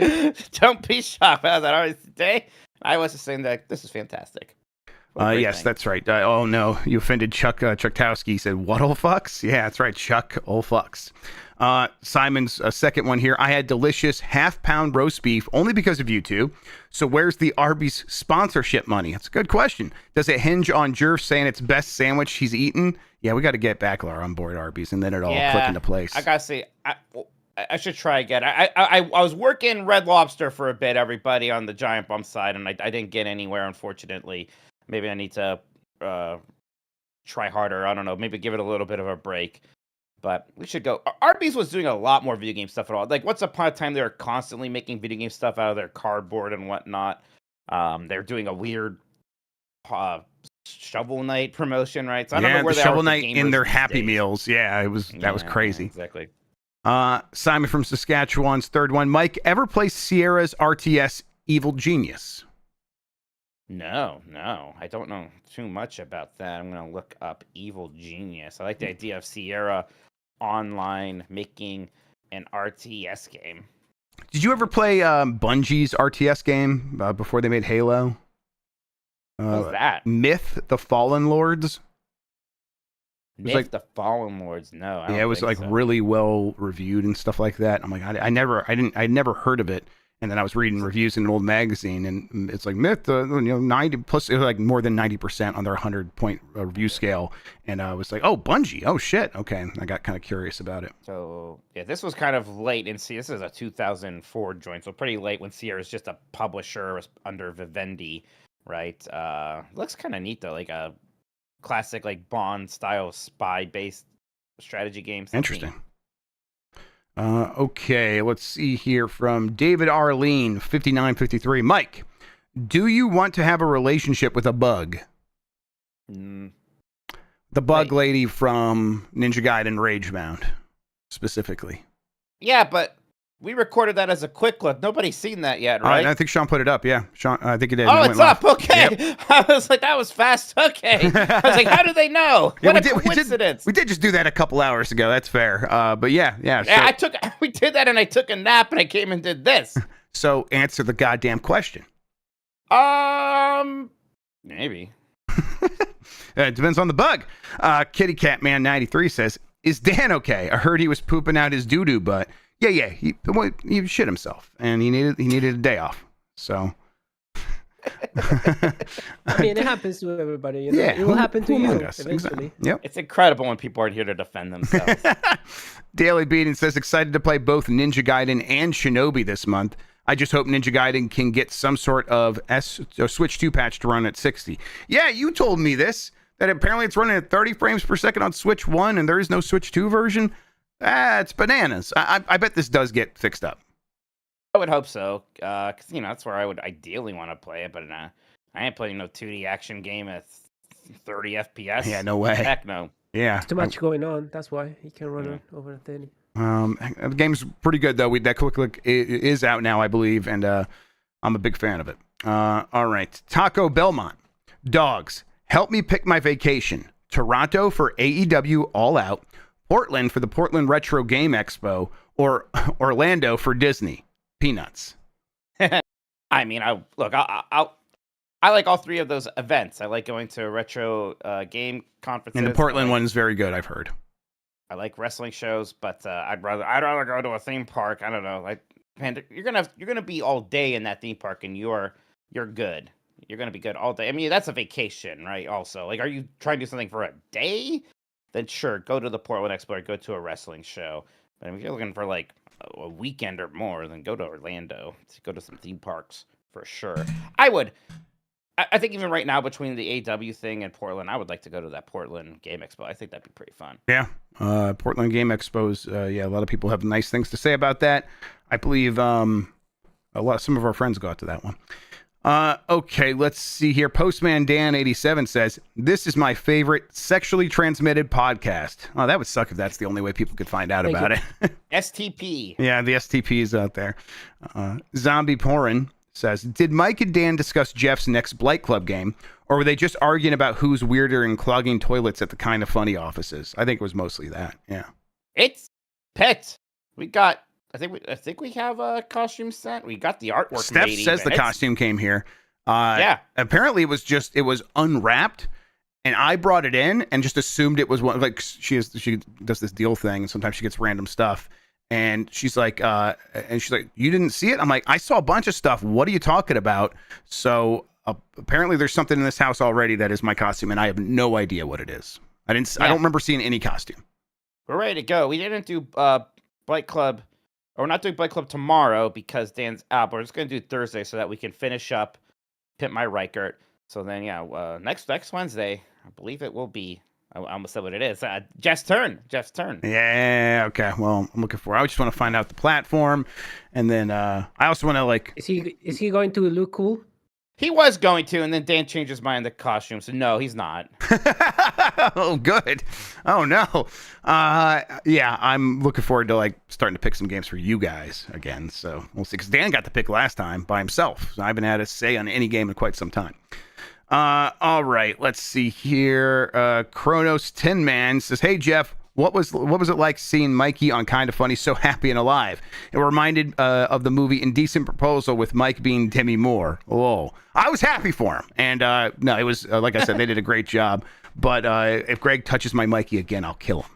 Speaker 3: Don't be shocked. I was at Arby's today. I was just saying that this is fantastic.
Speaker 1: Yes, that's right. Oh, no. You offended Chuck Chuckowski. He said, what old fucks? Yeah, that's right. Chuck old fucks. Simon's second one here. I had delicious half-pound roast beef only because of you two. So where's the Arby's sponsorship money? That's a good question. Does it hinge on Jerv saying it's best sandwich he's eaten? Yeah, we got to get Backlar on board Arby's, and then it all click into place.
Speaker 3: I gotta say, I should try again. I was working Red Lobster for a bit, everybody, on the Giant Bump side, and I didn't get anywhere, unfortunately. Maybe I need to try harder. I don't know. Maybe give it a little bit of a break. But we should go. Arby's was doing a lot more video game stuff at all. Like, once upon a time, they were constantly making video game stuff out of their cardboard and whatnot. They're doing a weird Shovel Knight promotion, right? So I don't know where
Speaker 1: the
Speaker 3: they
Speaker 1: Shovel
Speaker 3: are
Speaker 1: Knight in their Happy Meals. Yeah, that was crazy.
Speaker 3: Exactly.
Speaker 1: Simon from Saskatchewan's third one. Mike, ever play Sierra's RTS Evil Genius?
Speaker 3: No, I don't know too much about that. I'm gonna look up Evil Genius. I like the idea of Sierra Online making an RTS game.
Speaker 1: Did you ever play Bungie's RTS game before they made Halo?
Speaker 3: What was that?
Speaker 1: Myth: The Fallen Lords.
Speaker 3: Myth: The Fallen Lords. No, I don't
Speaker 1: it was
Speaker 3: think
Speaker 1: like
Speaker 3: so.
Speaker 1: really well reviewed and stuff like that. I'm like, I'd never heard of it. And then I was reading reviews in an old magazine, and it's like Myth, 90 plus, it was like more than 90% on their 100-point review scale. And I was like, oh, Bungie, oh shit, okay. I got kind of curious about it.
Speaker 3: So yeah, this was kind of late in this is a 2004 joint, so pretty late when Sierra is just a publisher under Vivendi, right? Looks kind of neat though, like a classic like Bond style spy based strategy game.
Speaker 1: Interesting. Okay, let's see here from David Arlene, 5953. Mike, do you want to have a relationship with a bug? The bug lady from Ninja Gaiden Ragebound, specifically.
Speaker 3: Yeah, but we recorded that as a quick look. Nobody's seen that yet, right?
Speaker 1: I think Sean put it up, yeah. Sean, I think it did.
Speaker 3: Oh,
Speaker 1: It
Speaker 3: it's
Speaker 1: went
Speaker 3: up.
Speaker 1: live.
Speaker 3: Okay.
Speaker 1: Yep.
Speaker 3: I was like, that was fast. Okay. I was like, how do they know?
Speaker 1: Yeah,
Speaker 3: What a coincidence.
Speaker 1: We did just do that a couple hours ago. That's fair. But yeah.
Speaker 3: Yeah, we did that, and I took a nap, and I came and did this.
Speaker 1: So answer the goddamn question.
Speaker 3: Maybe.
Speaker 1: It depends on the bug. Kitty Cat Man 93 says, "Is Dan okay? I heard he was pooping out his doo-doo butt." Yeah. He shit himself, and he needed a day off. So.
Speaker 2: I mean, it happens to everybody. You know?
Speaker 1: Yeah,
Speaker 2: It will happen to you
Speaker 1: eventually.
Speaker 2: eventually.
Speaker 1: Yep.
Speaker 3: It's incredible when people aren't here to defend themselves.
Speaker 1: Daily Beating says, excited to play both Ninja Gaiden and Shinobi this month. I just hope Ninja Gaiden can get some sort of Switch 2 patch to run at 60. Yeah, you told me this, that apparently it's running at 30 frames per second on Switch 1 and there is no Switch 2 version. It's bananas. I bet this does get fixed up.
Speaker 3: I would hope so, because that's where I would ideally want to play it. But I ain't playing no 2D action game at 30 FPS.
Speaker 1: Yeah, no way.
Speaker 3: Heck no.
Speaker 1: Yeah,
Speaker 2: Too much going on. That's why he can run it over at 30.
Speaker 1: The game's pretty good though. That quick look is out now, I believe, and I'm a big fan of it. All right, Taco Belmont, dogs, help me pick my vacation. Toronto for AEW All Out, Portland for the Portland Retro Game Expo, or Orlando for Disney. Peanuts.
Speaker 3: I mean, I like all three of those events. I like going to retro game conferences.
Speaker 1: And the Portland one's very good, I've heard.
Speaker 3: I like wrestling shows, but I'd rather go to a theme park. I don't know, like Panda. You're gonna be all day in that theme park, and you're good. You're gonna be good all day. I mean, that's a vacation, right? Also, like, are you trying to do something for a day? Then sure, go to the Portland Expo, or go to a wrestling show. But if you're looking for like a weekend or more, then go to Orlando. Go to some theme parks for sure. I think even right now, between the AW thing and Portland, I would like to go to that Portland Game Expo. I think that'd be pretty fun.
Speaker 1: Yeah. Portland Game Expos. A lot of people have nice things to say about that. I believe some of our friends go out to that one. Okay, let's see here. Postman Dan 87 says, "This is my favorite sexually transmitted podcast." Oh, that would suck if that's the only way people could find out about it.
Speaker 3: STP.
Speaker 1: Yeah, the STPs out there. Zombie Porin says, "Did Mike and Dan discuss Jeff's next Blight Club game, or were they just arguing about who's weirder and clogging toilets at the Kind of Funny offices?" I think it was mostly that. Yeah.
Speaker 3: It's pet. We got. I think we have a costume sent. We got the artwork.
Speaker 1: Steph
Speaker 3: made
Speaker 1: says
Speaker 3: even.
Speaker 1: the costume came here.
Speaker 3: Yeah.
Speaker 1: Apparently, it was unwrapped, And I brought it in and just assumed it was one. Like she does this deal thing, and sometimes she gets random stuff. And she's like, you didn't see it? I'm like, I saw a bunch of stuff. What are you talking about? So apparently, there's something in this house already that is my costume, and I have no idea what it is. I don't remember seeing any costume.
Speaker 3: We're ready to go. We didn't do Bike Club, or we're not doing Bike Club tomorrow because Dan's out. But we're just gonna do Thursday so that we can finish up Pimp My Rikert. So then, next Wednesday, I believe it will be. I almost said what it is. Jeff's turn.
Speaker 1: Yeah. Okay. Well, I'm looking for. I just want to find out the platform, and then I also want to like.
Speaker 2: Is he going to look cool?
Speaker 3: He was going to, and then Dan changed his mind on the costume. So no, he's not.
Speaker 1: Oh, good. Oh no. Yeah, I'm looking forward to like starting to pick some games for you guys again. So we'll see. Because Dan got to pick last time by himself. So I haven't had a say on any game in quite some time. All right, let's see here. Kronos Tin Man says, "Hey Jeff, what was it like seeing Mikey on Kind of Funny, so happy and alive? It reminded of the movie Indecent Proposal with Mike being Demi Moore. Oh, I was happy for him, and no, it was like I said, they did a great job. But if Greg touches my Mikey again, I'll kill him.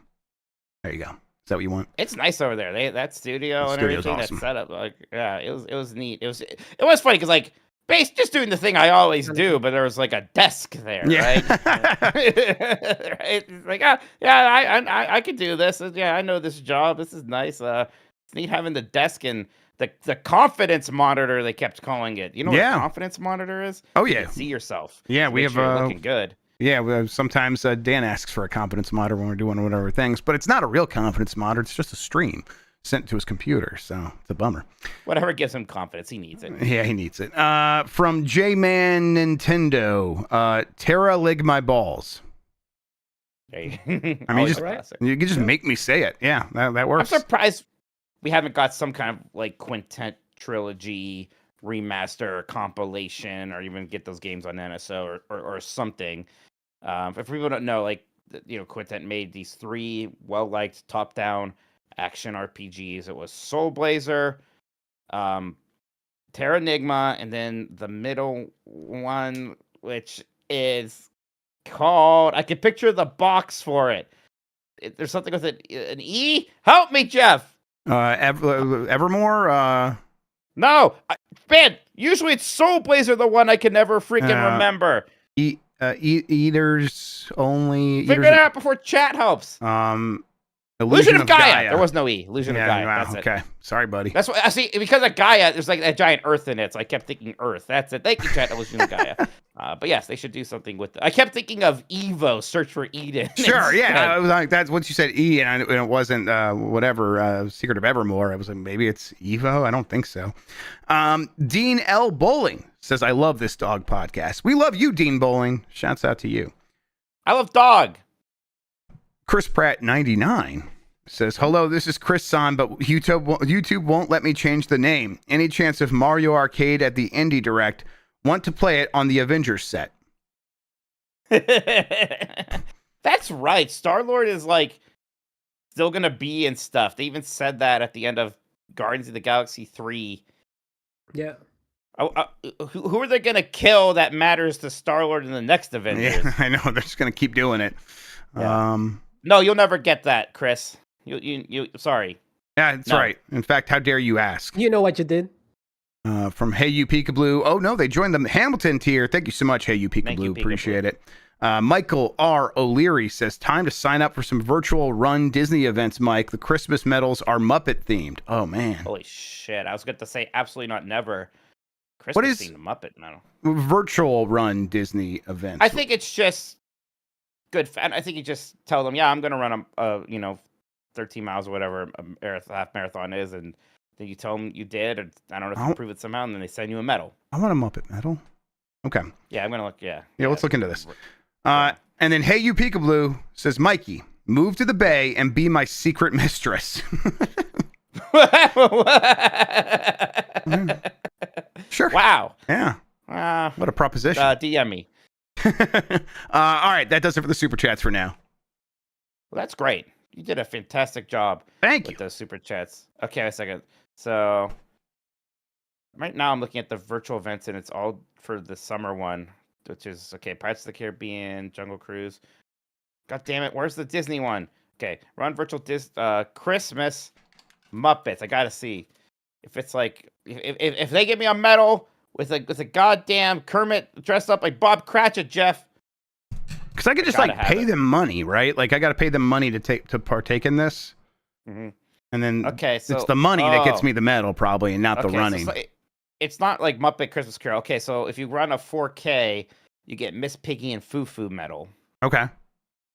Speaker 1: There you go. Is that what you want?
Speaker 3: It's nice over there. That studio
Speaker 1: The
Speaker 3: and
Speaker 1: studio's
Speaker 3: everything
Speaker 1: awesome.
Speaker 3: that's set up. Like, yeah, it was neat. It was funny because like. Just doing the thing I always do, but there was like a desk there, right? Right? It's like, I could do this. Yeah, I know this job. This is nice. It's neat having the desk and the confidence monitor. They kept calling it. You know what a confidence monitor is?
Speaker 1: Oh
Speaker 3: You
Speaker 1: yeah,
Speaker 3: can see yourself.
Speaker 1: Yeah, we
Speaker 3: make
Speaker 1: have
Speaker 3: sure you're looking good.
Speaker 1: Yeah, sometimes Dan asks for a confidence monitor when we're doing whatever things, but it's not a real confidence monitor. It's just a stream sent to his computer, so it's a bummer.
Speaker 3: Whatever gives him confidence, he needs it.
Speaker 1: Yeah, he needs it. From J-Man Nintendo, Terra Lig My Balls.
Speaker 3: I
Speaker 1: mean, you can just make me say it. Yeah, that works.
Speaker 3: I'm surprised we haven't got some kind of like quintet trilogy remaster compilation, or even get those games on NSO or something. If people don't know, like Quintet made these 3 well-liked top-down action RPGs. It was Soul Blazer, Terra Enigma, and then the middle one, which is called, I can picture the box for it. There's something with it, an E? Help me, Jeff!
Speaker 1: Evermore?
Speaker 3: No! Man, usually it's Soul Blazer, the one I can never freaking remember.
Speaker 1: Eaters only.
Speaker 3: Figure it out before chat helps. Illusion of Gaia. There was no E. Illusion of Gaia.
Speaker 1: Wow,
Speaker 3: That's
Speaker 1: okay.
Speaker 3: it.
Speaker 1: Sorry, buddy.
Speaker 3: That's what I see. Because of Gaia, there's like that giant Earth in it, so I kept thinking Earth. That's it. Thank you, chat. Illusion of Gaia. But yes, they should do something with it. I kept thinking of Evo, Search for Eden.
Speaker 1: Sure, yeah. I was like, that's once you said E, and it wasn't Secret of Evermore. I was like, maybe it's Evo. I don't think so. Dean L. Bowling says, "I love this dog podcast." We love you, Dean Bowling. Shouts out to you.
Speaker 3: I love dog.
Speaker 1: Chris Pratt 99 says, "Hello, this is Chris Son, but YouTube won't let me change the name. Any chance of Mario Arcade at the Indie Direct? Want to play it on the Avengers set."
Speaker 3: That's right. Star-Lord is like still gonna be and stuff. They even said that at the end of Guardians of the Galaxy 3.
Speaker 2: Yeah.
Speaker 3: Who are they gonna kill that matters to Star-Lord in the next Avengers?
Speaker 1: Yeah, I know. They're just gonna keep doing it.
Speaker 3: Yeah. No, you'll never get that, Chris. You sorry.
Speaker 1: Yeah, that's right. In fact, how dare you ask?
Speaker 2: You know what you did?
Speaker 1: From Hey You Peekaboo. Oh no, they joined the Hamilton tier. Thank you so much, Hey You Peekaboo. Appreciate it. Michael R. O'Leary says, "Time to sign up for some virtual run Disney events, Mike. The Christmas medals are Muppet themed." Oh man.
Speaker 3: Holy shit. I was going to say absolutely not never. Christmas themed Muppet medal.
Speaker 1: Virtual run Disney events.
Speaker 3: I think it's just good. I think you just tell them, yeah, I'm going to run a 13 miles or whatever a half marathon is, and then you tell them you did, or I don't know if you prove it somehow, and then they send you a medal.
Speaker 1: I want a Muppet medal. Okay.
Speaker 3: Yeah, I'm gonna look. Yeah,
Speaker 1: let's look into this. And then Hey You Peekaboo says, "Mikey, move to the Bay and be my secret mistress." Sure.
Speaker 3: Wow.
Speaker 1: Yeah. What a proposition.
Speaker 3: DM me.
Speaker 1: All right, that does it for the super chats for now.
Speaker 3: Well, that's great. You did a fantastic job.
Speaker 1: Thank you.
Speaker 3: With those super chats. Okay, a second. So right now I'm looking at the virtual events, and it's all for the summer one. which is okay. Pirates of the Caribbean, Jungle Cruise. God damn it! Where's the Disney one? Okay, run virtual Christmas Muppets. I gotta see if it's like if they give me a medal with a goddamn Kermit dressed up like Bob Cratchit, Jeff.
Speaker 1: Because I could just like pay them money, right? Like I got to pay them money to partake in this.
Speaker 3: Mm-hmm.
Speaker 1: And then
Speaker 3: so
Speaker 1: it's the money that gets me the medal, probably, and not the running.
Speaker 3: So it's not like Muppet Christmas Carol. Okay, so if you run a 4K, you get Miss Piggy and Foo Foo medal.
Speaker 1: Okay.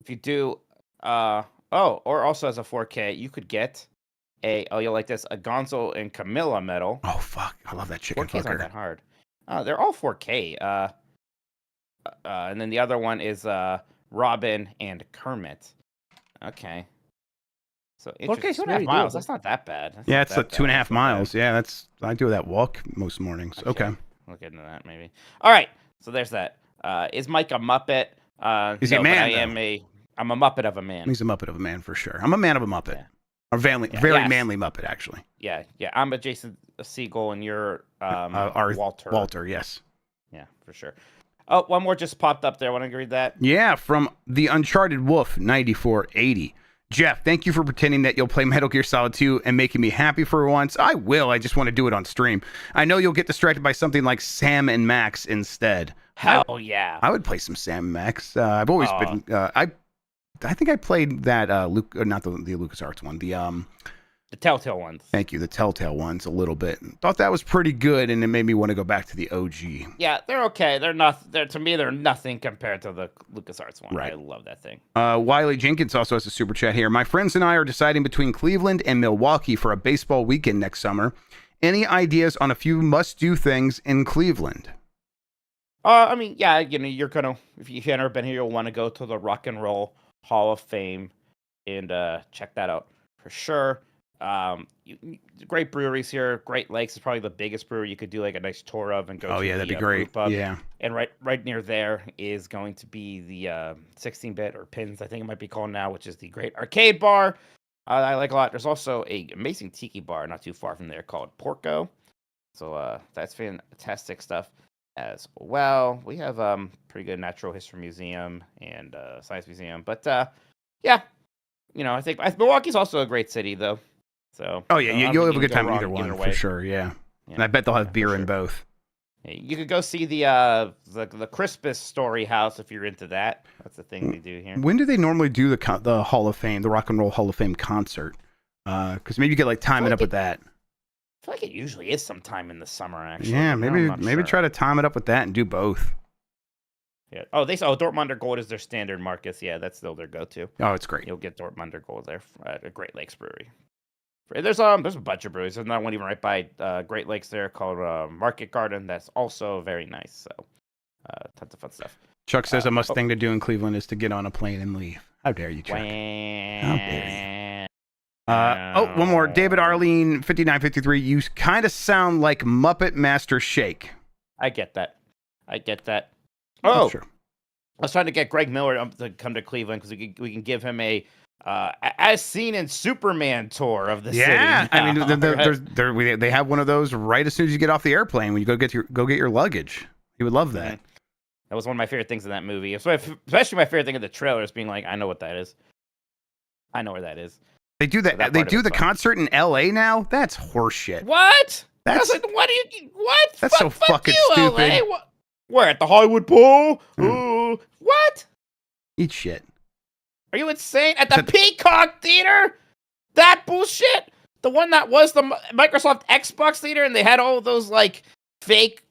Speaker 3: If you do, or also as a 4K, you could get you'll like this, a Gonzo and Camilla medal.
Speaker 1: Oh, fuck. I love that chicken
Speaker 3: 4K's
Speaker 1: fucker.
Speaker 3: not that hard. They're all 4K. And then the other one is Robin and Kermit. Okay. So
Speaker 2: 4K
Speaker 3: 2.5 miles. That's not that bad.
Speaker 1: Yeah, it's like 2.5 miles. Yeah, I do that walk most mornings. Okay.
Speaker 3: We'll get into that maybe. All right. So there's that. Is Mike a Muppet?
Speaker 1: Is he a man?
Speaker 3: I'm a Muppet of a man.
Speaker 1: He's a Muppet of a man for sure. I'm a man of a Muppet.
Speaker 3: Yeah.
Speaker 1: A very manly Muppet, actually.
Speaker 3: Yeah. I'm a Jason Segel, and you're Walter.
Speaker 1: Walter, yes.
Speaker 3: Yeah, for sure. Oh, one more just popped up there. Want to read that?
Speaker 1: Yeah, from the Uncharted Wolf 9480. Jeff, thank you for pretending that you'll play Metal Gear Solid 2 and making me happy for once. I will. I just want to do it on stream. I know you'll get distracted by something like Sam and Max instead.
Speaker 3: Hell yeah.
Speaker 1: I would play some Sam and Max. I've always been... I think I played that, not the LucasArts one,
Speaker 3: the Telltale ones.
Speaker 1: Thank you, the Telltale ones a little bit. Thought that was pretty good, and it made me want to go back to the OG.
Speaker 3: Yeah, they're okay. To me, they're nothing compared to the LucasArts one.
Speaker 1: Right.
Speaker 3: I love that thing.
Speaker 1: Wiley Jenkins also has a super chat here. My friends and I are deciding between Cleveland and Milwaukee for a baseball weekend next summer. Any ideas on a few must-do things in Cleveland?
Speaker 3: I mean, yeah, you're gonna, if you've never been here, you'll want to go to the Rock and Roll Hall of Fame and check that out for sure. Great breweries here. Great Lakes is probably the biggest brewery you could do like a nice tour of and go to.
Speaker 1: Oh yeah, that'd be great.
Speaker 3: Pub.
Speaker 1: Yeah.
Speaker 3: And right near there is going to be the 16-bit or Pins, I think it might be called now, which is the great arcade bar. I like a lot. There's also a amazing tiki bar not too far from there called Porco. So that's fantastic stuff as well. We have pretty good natural history museum and science museum, but yeah, I think Milwaukee's also a great city though. So
Speaker 1: you'll have a good time either one for sure. Yeah, and I bet they'll have beer in both.
Speaker 3: You could go see the Crispus Story House if you're into that. That's the thing they do here.
Speaker 1: When do they normally do the Hall of Fame, the Rock and Roll Hall of Fame concert? Because maybe you could like time it up with that.
Speaker 3: I feel like it usually is sometime in the summer, actually.
Speaker 1: Yeah, maybe try to time it up with that and do both.
Speaker 3: Yeah. Oh, Dortmunder Gold is their standard, Marcus. Yeah, that's still their go-to.
Speaker 1: Oh, it's great.
Speaker 3: You'll get Dortmunder Gold there at a Great Lakes Brewery. There's a bunch of breweries. There's another one even right by Great Lakes there called Market Garden. That's also very nice. So, tons of fun stuff.
Speaker 1: Chuck says a must thing to do in Cleveland is to get on a plane and leave. How dare you, Chuck? How dare you? One more. David Arlene, 5953. You kind of sound like Muppet Master Shake.
Speaker 3: I get that. Oh,
Speaker 1: sure.
Speaker 3: I was trying to get Greg Miller to come to Cleveland because we can give him a as seen in Superman tour of the city.
Speaker 1: Yeah, I mean, they have one of those right as soon as you get off the airplane when you go get your luggage. He would love that.
Speaker 3: Mm-hmm. That was one of my favorite things in that movie. Especially my favorite thing of the trailer is being like, I know what that is. I know where that is.
Speaker 1: They do that. So they do the concert in L.A. now. That's horseshit.
Speaker 3: What? What do you? What?
Speaker 1: That's so fucking stupid.
Speaker 3: LA? Where at the Hollywood Bowl? Ooh, what?
Speaker 1: Eat shit.
Speaker 3: Are you insane? At the Peacock Theater? That bullshit? The one that was the Microsoft Xbox Theater, and they had all those like fake,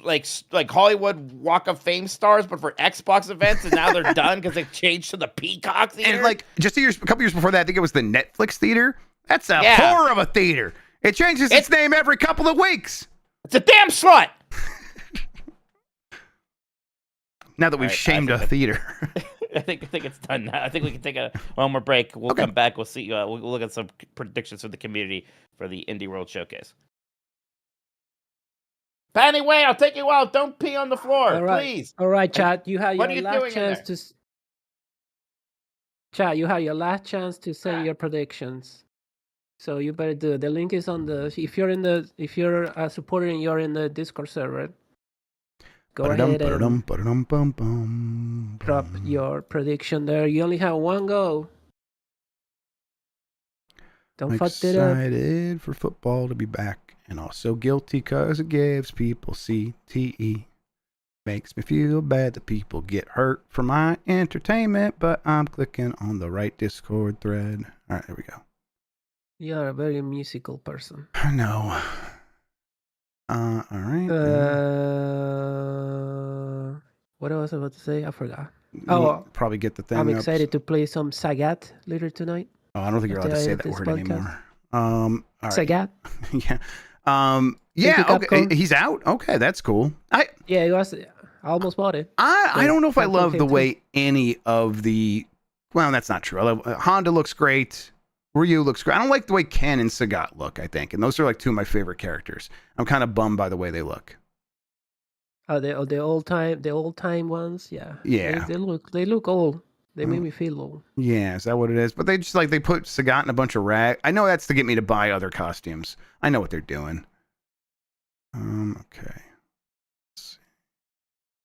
Speaker 3: like Hollywood Walk of Fame stars, but for Xbox events, and now they're done because they've changed to the Peacock Theater.
Speaker 1: And like just a couple years before that, I think it was the Netflix Theater. That's a whore of a theater. It changes its name every couple of weeks.
Speaker 3: It's a damn slut.
Speaker 1: Now that we've shamed a theater.
Speaker 3: I think it's done now. I think we can take one more break. We'll come back. We'll see. We'll look at some predictions for the community for the Indie World Showcase. But anyway, I'll take you out. Don't pee on the floor, please.
Speaker 2: All right, chat. You have your last chance to. Chat, you have your last chance to say your predictions. So you better do it. The link is on the. If you're a supporter and you're in the Discord server. Go ahead and drop your prediction there. You only have one go. Don't fuck it up.
Speaker 1: Excited for football to be back, and also guilty because it gives people CTE. Makes me feel bad that people get hurt for my entertainment, but I'm clicking on the right Discord thread. All right, there we go.
Speaker 2: You are a very musical person.
Speaker 1: I know. All right.
Speaker 2: What was I about to say? I forgot.
Speaker 1: You'll probably get the thing.
Speaker 2: I'm excited to play some Sagat later tonight.
Speaker 1: Oh, I don't think you're allowed to say that word anymore. All right.
Speaker 2: Sagat?
Speaker 1: Yeah. Yeah. Okay. He's out. Okay, that's cool.
Speaker 2: Yeah, it was. I almost bought it.
Speaker 1: I don't know if I love the way any of the. Well, that's not true. I love Honda looks great. Ryu looks great. I don't like the way Ken and Sagat look, I think. And those are like two of my favorite characters. I'm kind of bummed by the way they look.
Speaker 2: Oh, the old time ones, yeah.
Speaker 1: Yeah.
Speaker 2: They look old. They made me feel old.
Speaker 1: Yeah, is that what it is? But they just they put Sagat in a bunch of rag. I know that's to get me to buy other costumes. I know what they're doing. Okay. Let's see.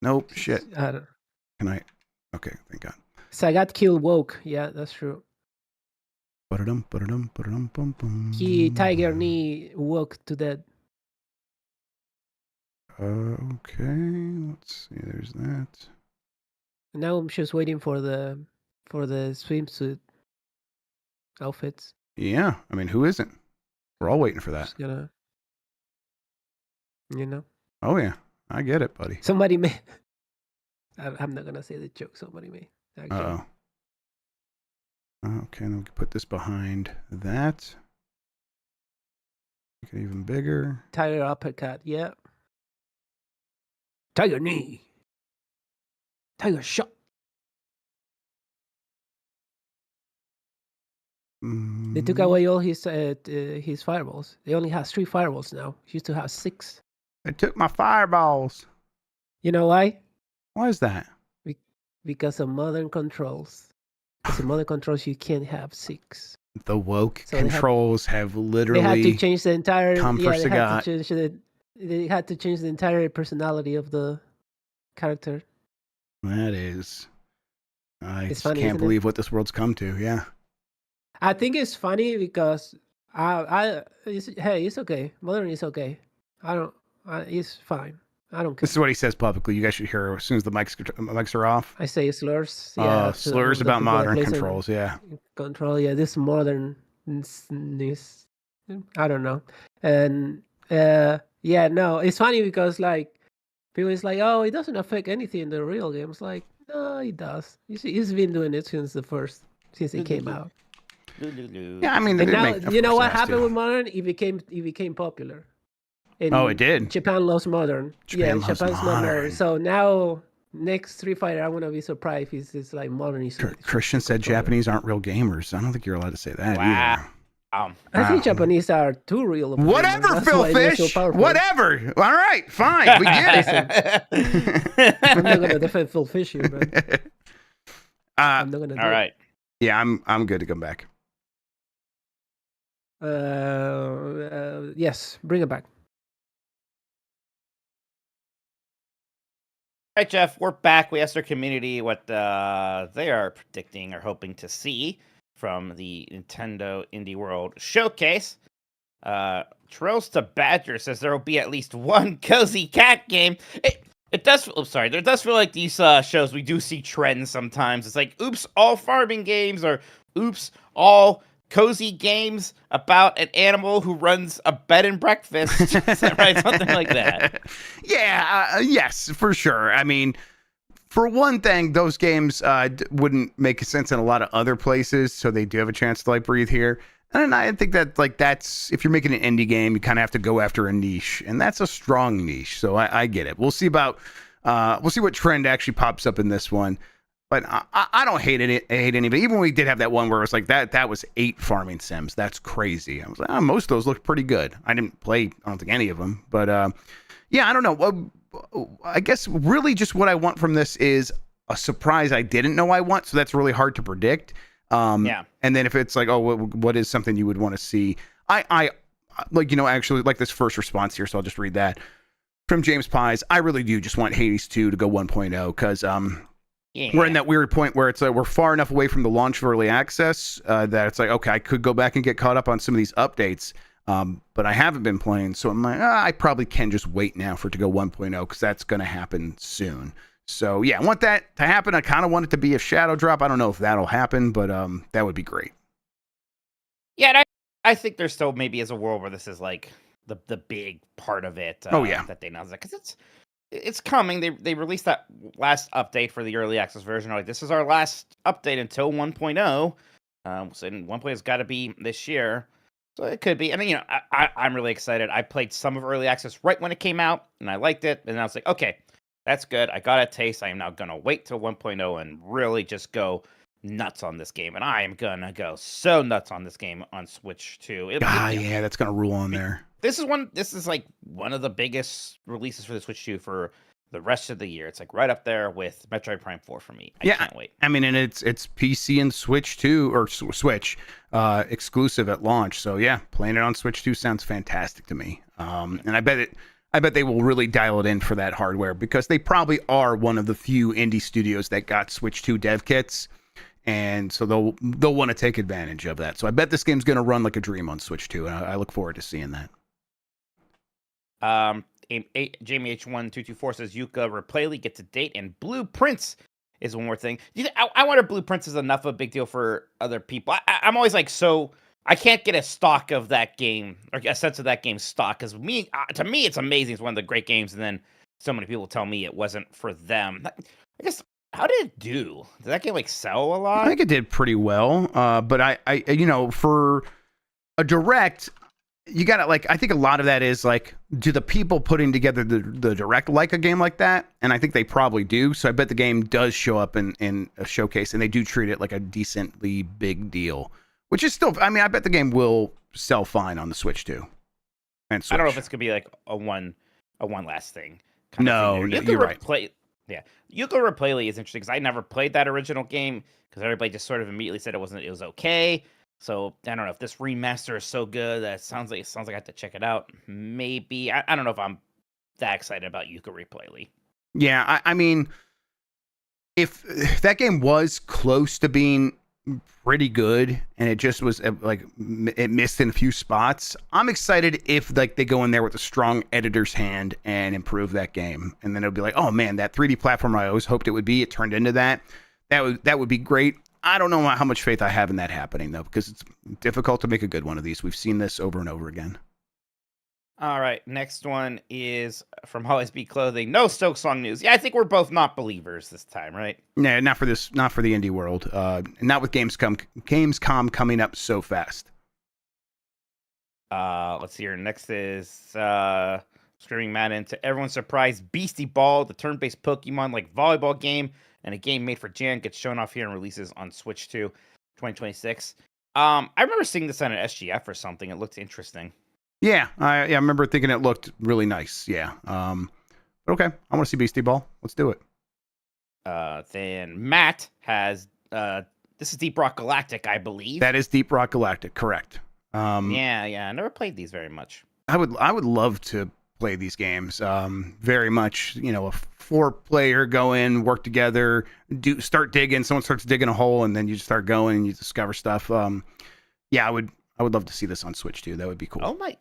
Speaker 1: Nope, shit. Can I? Okay, thank God.
Speaker 2: Sagat killed Woke. Yeah, that's true. He Tiger Knee woke to death.
Speaker 1: Okay, let's see. There's that.
Speaker 2: Now I'm just waiting for the swimsuit outfits.
Speaker 1: Yeah, I mean, who isn't? We're all waiting for that.
Speaker 2: Just gonna,
Speaker 1: Oh yeah, I get it, buddy.
Speaker 2: Somebody made. I'm not gonna say the joke. Somebody made.
Speaker 1: Oh. Okay, then we can put this behind that. Make it even bigger.
Speaker 2: Tiger uppercut. Yeah. Tiger knee. Tiger shot. They took away all his fireballs. He only has 3 fireballs now. He used to have 6.
Speaker 1: They took my fireballs.
Speaker 2: You know why?
Speaker 1: Why is that?
Speaker 2: Because of modern controls. Because of modern controls, you can't have 6.
Speaker 1: The woke controls have literally.
Speaker 2: They had to change the entire.
Speaker 1: Come for Sagat.
Speaker 2: They had to change the entire personality of the character.
Speaker 1: That is.
Speaker 2: It's funny,
Speaker 1: can't believe what this world's come to. Yeah.
Speaker 2: I think it's funny because it's okay. Modern is okay. It's fine. I don't care.
Speaker 1: This is what he says publicly. You guys should hear as soon as the mics are off.
Speaker 2: I say slurs. Yeah,
Speaker 1: slurs about modern controls. Yeah.
Speaker 2: Control. Yeah, this modern. I don't know. And yeah, no, it's funny because people is like, oh, it doesn't affect anything in the real games. Like, no, it does. He's been doing it since it came out.
Speaker 1: Yeah, I mean,
Speaker 2: now, you know what happened with modern? It became popular.
Speaker 1: It did.
Speaker 2: Japan loves modern. Japan's modern. So now, next Street Fighter, I wouldn't be surprised if it's like modern.
Speaker 1: Christian said Japanese aren't real gamers. I don't think you're allowed to say that either.
Speaker 2: I think Japanese are too real.
Speaker 1: Whatever, Phil Fish. Whatever. All right, fine. We get
Speaker 2: it. I'm not gonna defend Phil Fish here, but I'm not gonna.
Speaker 3: All right.
Speaker 1: Yeah, I'm good to come back.
Speaker 2: Yes, bring it back.
Speaker 3: All right, Jeff, we're back. We asked our community what they are predicting or hoping to see from the Nintendo Indie World Showcase. Trails to Badger says there will be at least one cozy cat game. It does. There does feel like these shows we do see trends sometimes. It's like, oops, all farming games, or oops, all cozy games about an animal who runs a bed and breakfast. Right? Something like that.
Speaker 1: Yeah, yes, for sure. I mean, for one thing, those games wouldn't make sense in a lot of other places, so they do have a chance to breathe here. And I think that that's, if you're making an indie game, you kind of have to go after a niche, and that's a strong niche. So I get it. We'll see what trend actually pops up in this one. But I don't hate any of it. Even when we did have that one where it was like that was 8 farming sims. That's crazy. I was like, most of those looked pretty good. I didn't play, I don't think, any of them. But yeah, I don't know. I guess really just what I want from this is a surprise I didn't know I want. So that's really hard to predict. Yeah. And then if it's like, oh, what is something you would want to see? I actually like this first response here. So I'll just read that. From James Pies, I really do just want Hades 2 to go 1.0 because we're in that weird point where it's like we're far enough away from the launch of early access that it's like, okay, I could go back and get caught up on some of these updates, but I haven't been playing, so I'm like, I probably can just wait now for it to go 1.0 because that's going to happen soon. So yeah, I want that to happen. I kind of want it to be a shadow drop. I don't know if that'll happen, but that would be great.
Speaker 3: Yeah, and I think there still maybe is a world where this is like the big part of it. That they announced, because it's coming. They released that last update for the early access version. Like, this is our last update until 1.0. So 1.0 has got to be this year. So it could be. And then, I'm really excited. I played some of early access right when it came out, and I liked it. And I was like, okay, that's good. I got a taste. I am now going to wait till 1.0 and really just go nuts on this game. And I am going to go so nuts on this game on Switch too.
Speaker 1: Yeah, that's going to rule on there.
Speaker 3: This is like one of the biggest releases for the Switch 2 for the rest of the year. It's like right up there with Metroid Prime 4 for me. I can't wait.
Speaker 1: I mean, and it's PC and Switch 2 or Switch exclusive at launch. So yeah, playing it on Switch 2 sounds fantastic to me. And I bet they will really dial it in for that hardware because they probably are one of the few indie studios that got Switch 2 dev kits. And so they'll want to take advantage of that. So I bet this game's going to run like a dream on Switch 2, and I look forward to seeing that.
Speaker 3: Jamie H1224 says Yuka Replay gets a date, and Blueprints is one more thing. I wonder if Blueprints is enough of a big deal for other people. I'm always like, so I can't get a stock of that game or a sense of that game's stock because to me it's amazing. It's one of the great games, and then so many people tell me it wasn't for them. I guess. How did it do? Did that game sell a lot?
Speaker 1: I think it did pretty well. But I for a direct, you got to I think a lot of that is do the people putting together the direct like a game like that? And I think they probably do. So I bet the game does show up in a showcase, and they do treat it like a decently big deal, which is still. I mean, I bet the game will sell fine on the Switch too. And Switch.
Speaker 3: I don't know if it's gonna be a one last thing.
Speaker 1: No, you're right.
Speaker 3: Yeah, Yuka Replay is interesting because I never played that original game because everybody just sort of immediately said it was okay. So I don't know if this remaster is so good that it sounds like I have to check it out. Maybe I don't know if I'm that excited about Yuka Replay.
Speaker 1: Yeah, I mean, if that game was close to being pretty good and it just was it missed in a few spots, I'm excited if they go in there with a strong editor's hand and improve that game, and then it'll be like, oh man, that 3D platformer I always hoped it would be, it turned into that would be great. I don't know how much faith I have in that happening though, because it's difficult to make a good one of these. We've seen this over and over again.
Speaker 3: All right, next one is from Holly's B Clothing. No Silksong news. Yeah, I think we're both not believers this time, right?
Speaker 1: Yeah, not for the indie world. Not with Gamescom coming up so fast.
Speaker 3: Let's see here. Next is Screaming Madden. To everyone's surprise, Beastie Ball, the turn-based Pokemon volleyball game, and a game made for Jan gets shown off here and releases on Switch 2, 2026. I remember seeing this on an SGF or something. It looked interesting.
Speaker 1: Yeah, I remember thinking it looked really nice. Yeah. But okay, I want to see Beastie Ball. Let's do it.
Speaker 3: Then Matt has this is Deep Rock Galactic, I believe.
Speaker 1: That is Deep Rock Galactic, correct.
Speaker 3: Yeah. I never played these very much.
Speaker 1: I would love to play these games. Very much, a 4-player go in, work together, start digging. Someone starts digging a hole, and then you just start going and you discover stuff. Yeah, I would love to see this on Switch too. That would be cool.
Speaker 3: Oh my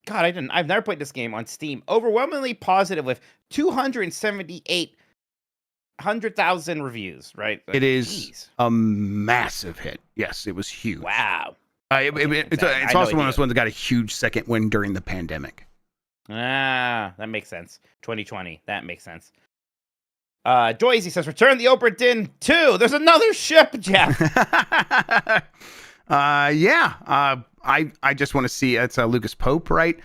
Speaker 3: God, I've never played this game on Steam. Overwhelmingly positive with 278,000 reviews, right?
Speaker 1: It is a massive hit. Yes, it was huge.
Speaker 3: Wow.
Speaker 1: It's also one of those ones that got a huge second win during the pandemic.
Speaker 3: That makes sense. 2020. That makes sense. Joyzy says, return the Obra Dinn 2. There's another ship, Jeff.
Speaker 1: I just want to see, it's Lucas Pope, right?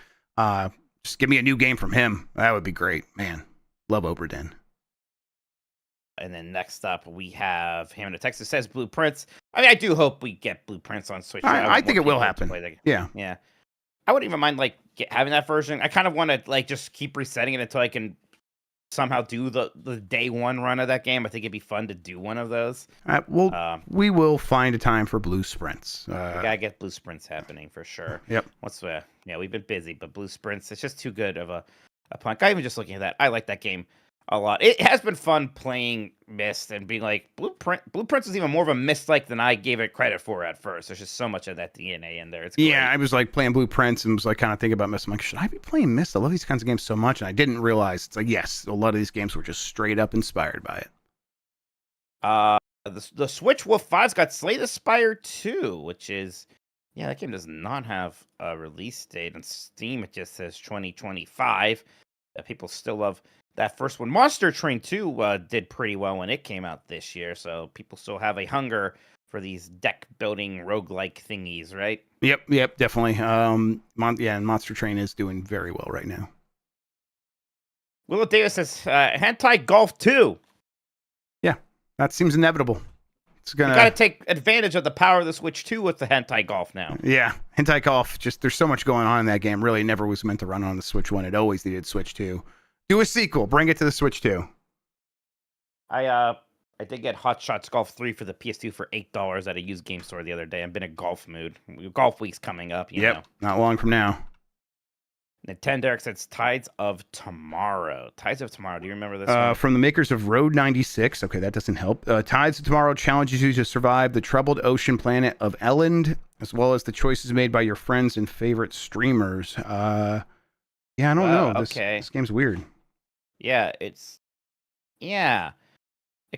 Speaker 1: Just give me a new game from him. That would be great, man. Love Obra Dinn.
Speaker 3: And then next up, we have Hammond of Texas says Blueprints. I mean, I do hope we get Blueprints on Switch.
Speaker 1: I think it will happen. Yeah.
Speaker 3: I wouldn't even mind having that version. I kind of want to just keep resetting it until I can somehow do the day one run of that game. I think it'd be fun to do one of those.
Speaker 1: We will find a time for Blue Sprints.
Speaker 3: We gotta get Blue Sprints happening for sure.
Speaker 1: Yep.
Speaker 3: We've been busy, but Blue Sprints, it's just too good of upon. Even just looking at that, I like that game a lot. It has been fun playing Myst and being like Blueprints is even more of a Myst-like than I gave it credit for at first. There's just so much of that DNA in there. It's great.
Speaker 1: Yeah, I was like playing Blueprints and was like kind of thinking about Myst. I'm like, should I be playing Myst? I love these kinds of games so much, and I didn't realize it's like, yes, a lot of these games were just straight up inspired by it.
Speaker 3: The Switch Wolf 5's got Slay the Spire 2, which is, yeah, that game does not have a release date. On Steam, it just says 2025. People still love that first one. Monster Train 2 did pretty well when it came out this year, so people still have a hunger for these deck-building roguelike thingies, right?
Speaker 1: Yep, definitely. And Monster Train is doing very well right now.
Speaker 3: Willow Davis says, Hentai Golf 2.
Speaker 1: That seems inevitable. It's gonna.
Speaker 3: You gotta take advantage of the power of the Switch 2 with the Hentai Golf now.
Speaker 1: Yeah, Hentai Golf. Just there's so much going on in that game. Really, never was meant to run on the Switch 1. It always needed Switch 2. Do a sequel. Bring it to the Switch 2.
Speaker 3: I did get Hot Shots Golf 3 for the PS2 for $8 at a used game store the other day. I've been in golf mood. Golf week's coming up. You know.
Speaker 1: Not long from now.
Speaker 3: Nintendogs says Tides of Tomorrow. Tides of Tomorrow. Do you remember this one?
Speaker 1: From the makers of Road 96. Okay, that doesn't help. Tides of Tomorrow challenges you to survive the troubled ocean planet of Elend, as well as the choices made by your friends and favorite streamers. I don't know. This game's weird.
Speaker 3: Yeah, It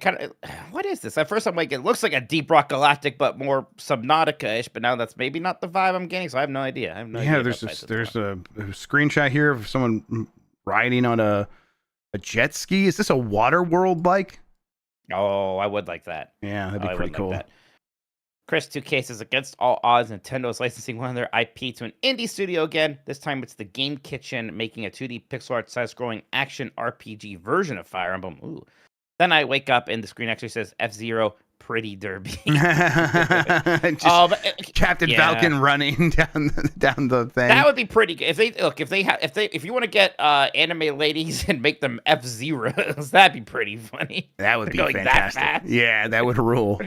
Speaker 3: kind of. What is this? At first, I'm like, it looks like a Deep Rock Galactic, but more Subnautica-ish. But now that's maybe not the vibe I'm getting. So I have no idea.
Speaker 1: There's a screenshot here of someone riding on a jet ski. Is this a water world like?
Speaker 3: Oh, I would like that.
Speaker 1: Yeah, that'd be pretty cool.
Speaker 3: Like Chris 2K says, against all odds, Nintendo is licensing one of their IP to an indie studio again. This time it's the Game Kitchen, making a 2D pixel art side-scrolling action RPG version of Fire Emblem. Ooh. Then I wake up and the screen actually says F-Zero Pretty Derby.
Speaker 1: Captain Falcon running down the thing.
Speaker 3: That would be pretty good. If you want to get anime ladies and make them F-Zeros, that'd be pretty funny.
Speaker 1: That would be fantastic. Yeah, that would rule.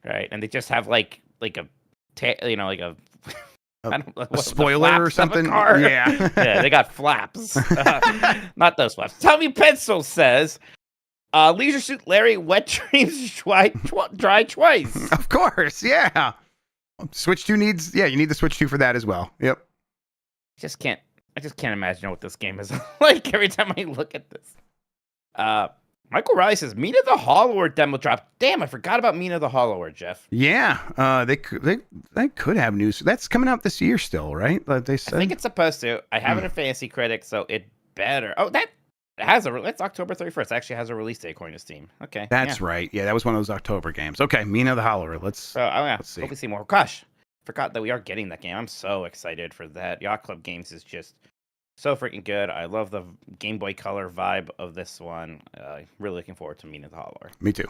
Speaker 3: Right, and they just have like a
Speaker 1: spoiler or something.
Speaker 3: Yeah, they got flaps. Not those flaps. Tommy Pencil says, Leisure Suit Larry, Wet Dreams, Dry Twice.
Speaker 1: Of course, yeah. Switch 2 needs, you need the Switch 2 for that as well. Yep.
Speaker 3: I just can't imagine what this game is like every time I look at this. Michael Riley says, Mina the Hollower demo drop. Damn, I forgot about Mina the Hollower, Jeff.
Speaker 1: Yeah, they could have news. That's coming out this year still, right? They said.
Speaker 3: I think it's supposed to. I have it in Fantasy Critic, so it better. Oh, that's October 31st. It actually has a release date according to Steam. Okay.
Speaker 1: That's right. Yeah, that was one of those October games. Okay, Mina the Hollower. Let's see.
Speaker 3: Hope we see more. Gosh, forgot that we are getting that game. I'm so excited for that. Yacht Club Games is just so freaking good. I love the Game Boy Color vibe of this one. Really looking forward to Mina the Hollower.
Speaker 1: Me too.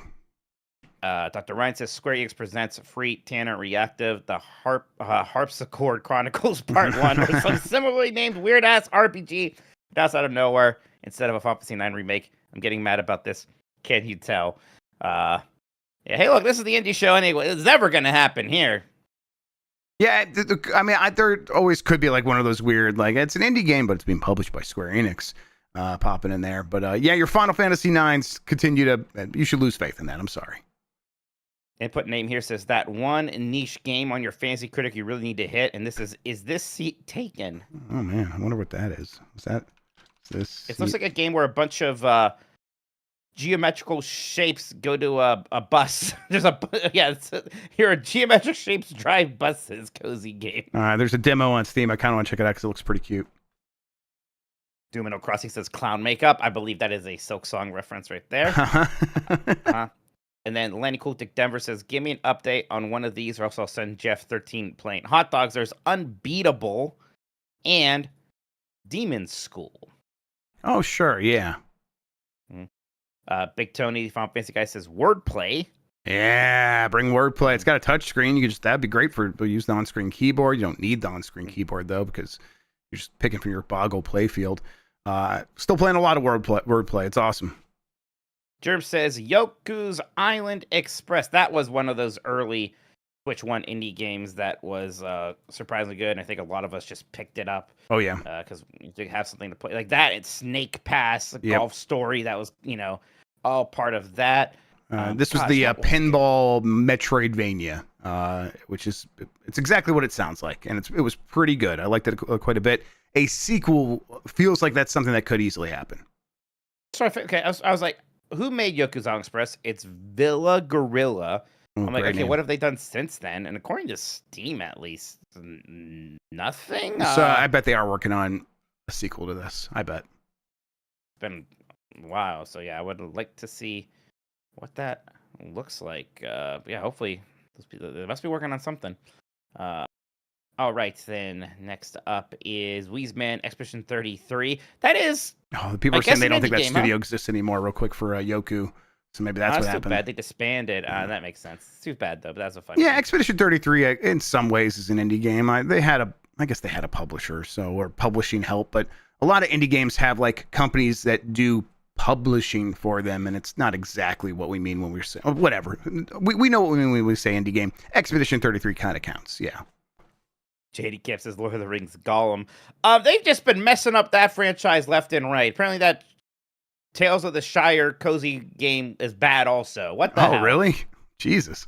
Speaker 3: Dr. Ryan says Square Enix presents free Tanner Reactive, the Harpsichord Chronicles Part 1, or some similarly named weird-ass RPG that's out of nowhere instead of a Final Fantasy 9 remake. I'm getting mad about this. Can you tell? Hey, look, this is the indie show anyway. It's never going to happen here.
Speaker 1: Yeah, there always could be like one of those weird, like it's an indie game, but it's being published by Square Enix, popping in there. But your Final Fantasy 9s continue to. You should lose faith in that. I'm sorry.
Speaker 3: Input name here says that one niche game on your Fantasy Critic you really need to hit, and this is this seat taken?
Speaker 1: Oh man, I wonder what that is.
Speaker 3: It looks like a game where a bunch of geometrical shapes go to a bus. There's here are geometric shapes drive buses. Cozy game.
Speaker 1: There's a demo on Steam. I kind of want to check it out because it looks pretty cute.
Speaker 3: Domino Crossing says clown makeup. I believe that is a Silksong reference right there. And then Lenny Kultik Denver says, give me an update on one of these, or else I'll send Jeff 13 playing Hot Dogs. There's Unbeatable and Demon's School.
Speaker 1: Oh, sure, yeah.
Speaker 3: Big Tony, the Final Fantasy guy, says Wordplay.
Speaker 1: Yeah, bring Wordplay. It's got a touch screen. That'd be great for use the on-screen keyboard. You don't need the on-screen keyboard though, because you're just picking from your Boggle playfield. Still playing a lot of Wordplay. It's awesome.
Speaker 3: Jerb says Yoku's Island Express. That was one of those early Switch One indie games that was surprisingly good, and I think a lot of us just picked it up.
Speaker 1: Oh yeah,
Speaker 3: because you have something to play like that. It's Snake Pass, a golf story that was all part of that.
Speaker 1: This was the pinball Metroidvania, which it's exactly what it sounds like, and it was pretty good. I liked it quite a bit. A sequel feels like that's something that could easily happen.
Speaker 3: So I was like, who made Yakuza Express? It's Villa Gorilla. I'm like, okay, what have they done since then? And according to Steam, at least, nothing.
Speaker 1: So I bet they are working on a sequel to this. I bet.
Speaker 3: It's been a while, so yeah, I would like to see what that looks like. Yeah, hopefully they must be working on something. All right, then next up is Weezeman Expedition 33. That is.
Speaker 1: Oh, the people are saying they don't think that studio exists anymore. Real quick for Yoku. So maybe that's what happened.
Speaker 3: Too bad they disbanded. That makes sense. It's too bad though, but that's a fun.
Speaker 1: Yeah, Expedition 33 in some ways is an indie game. I guess they had a publisher, or publishing help, but a lot of indie games have like companies that do publishing for them, and it's not exactly what we mean when we're saying whatever. We know what we mean when we say indie game. Expedition 33 kind of counts. Yeah.
Speaker 3: JD Camp says Lord of the Rings Gollum. They've just been messing up that franchise left and right. Apparently that Tales of the Shire cozy game is bad also. What the hell?
Speaker 1: Oh, really? Jesus.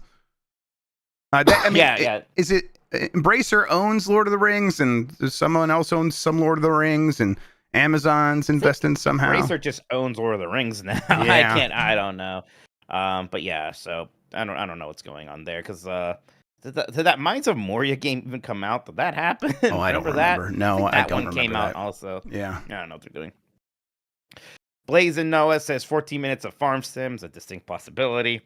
Speaker 3: Yeah.
Speaker 1: Is it Embracer owns Lord of the Rings, and someone else owns some Lord of the Rings, and Amazon's investing somehow?
Speaker 3: Embracer just owns Lord of the Rings now.
Speaker 1: Yeah.
Speaker 3: I don't know. But yeah, so I don't know what's going on there, because did that Minds of Moria game even come out? Did that happen?
Speaker 1: Oh, I don't remember.
Speaker 3: That?
Speaker 1: No, I don't remember. That
Speaker 3: one came out also.
Speaker 1: Yeah.
Speaker 3: I don't know what they're doing. Blazing Noah says 14 minutes of farm sims, a distinct possibility.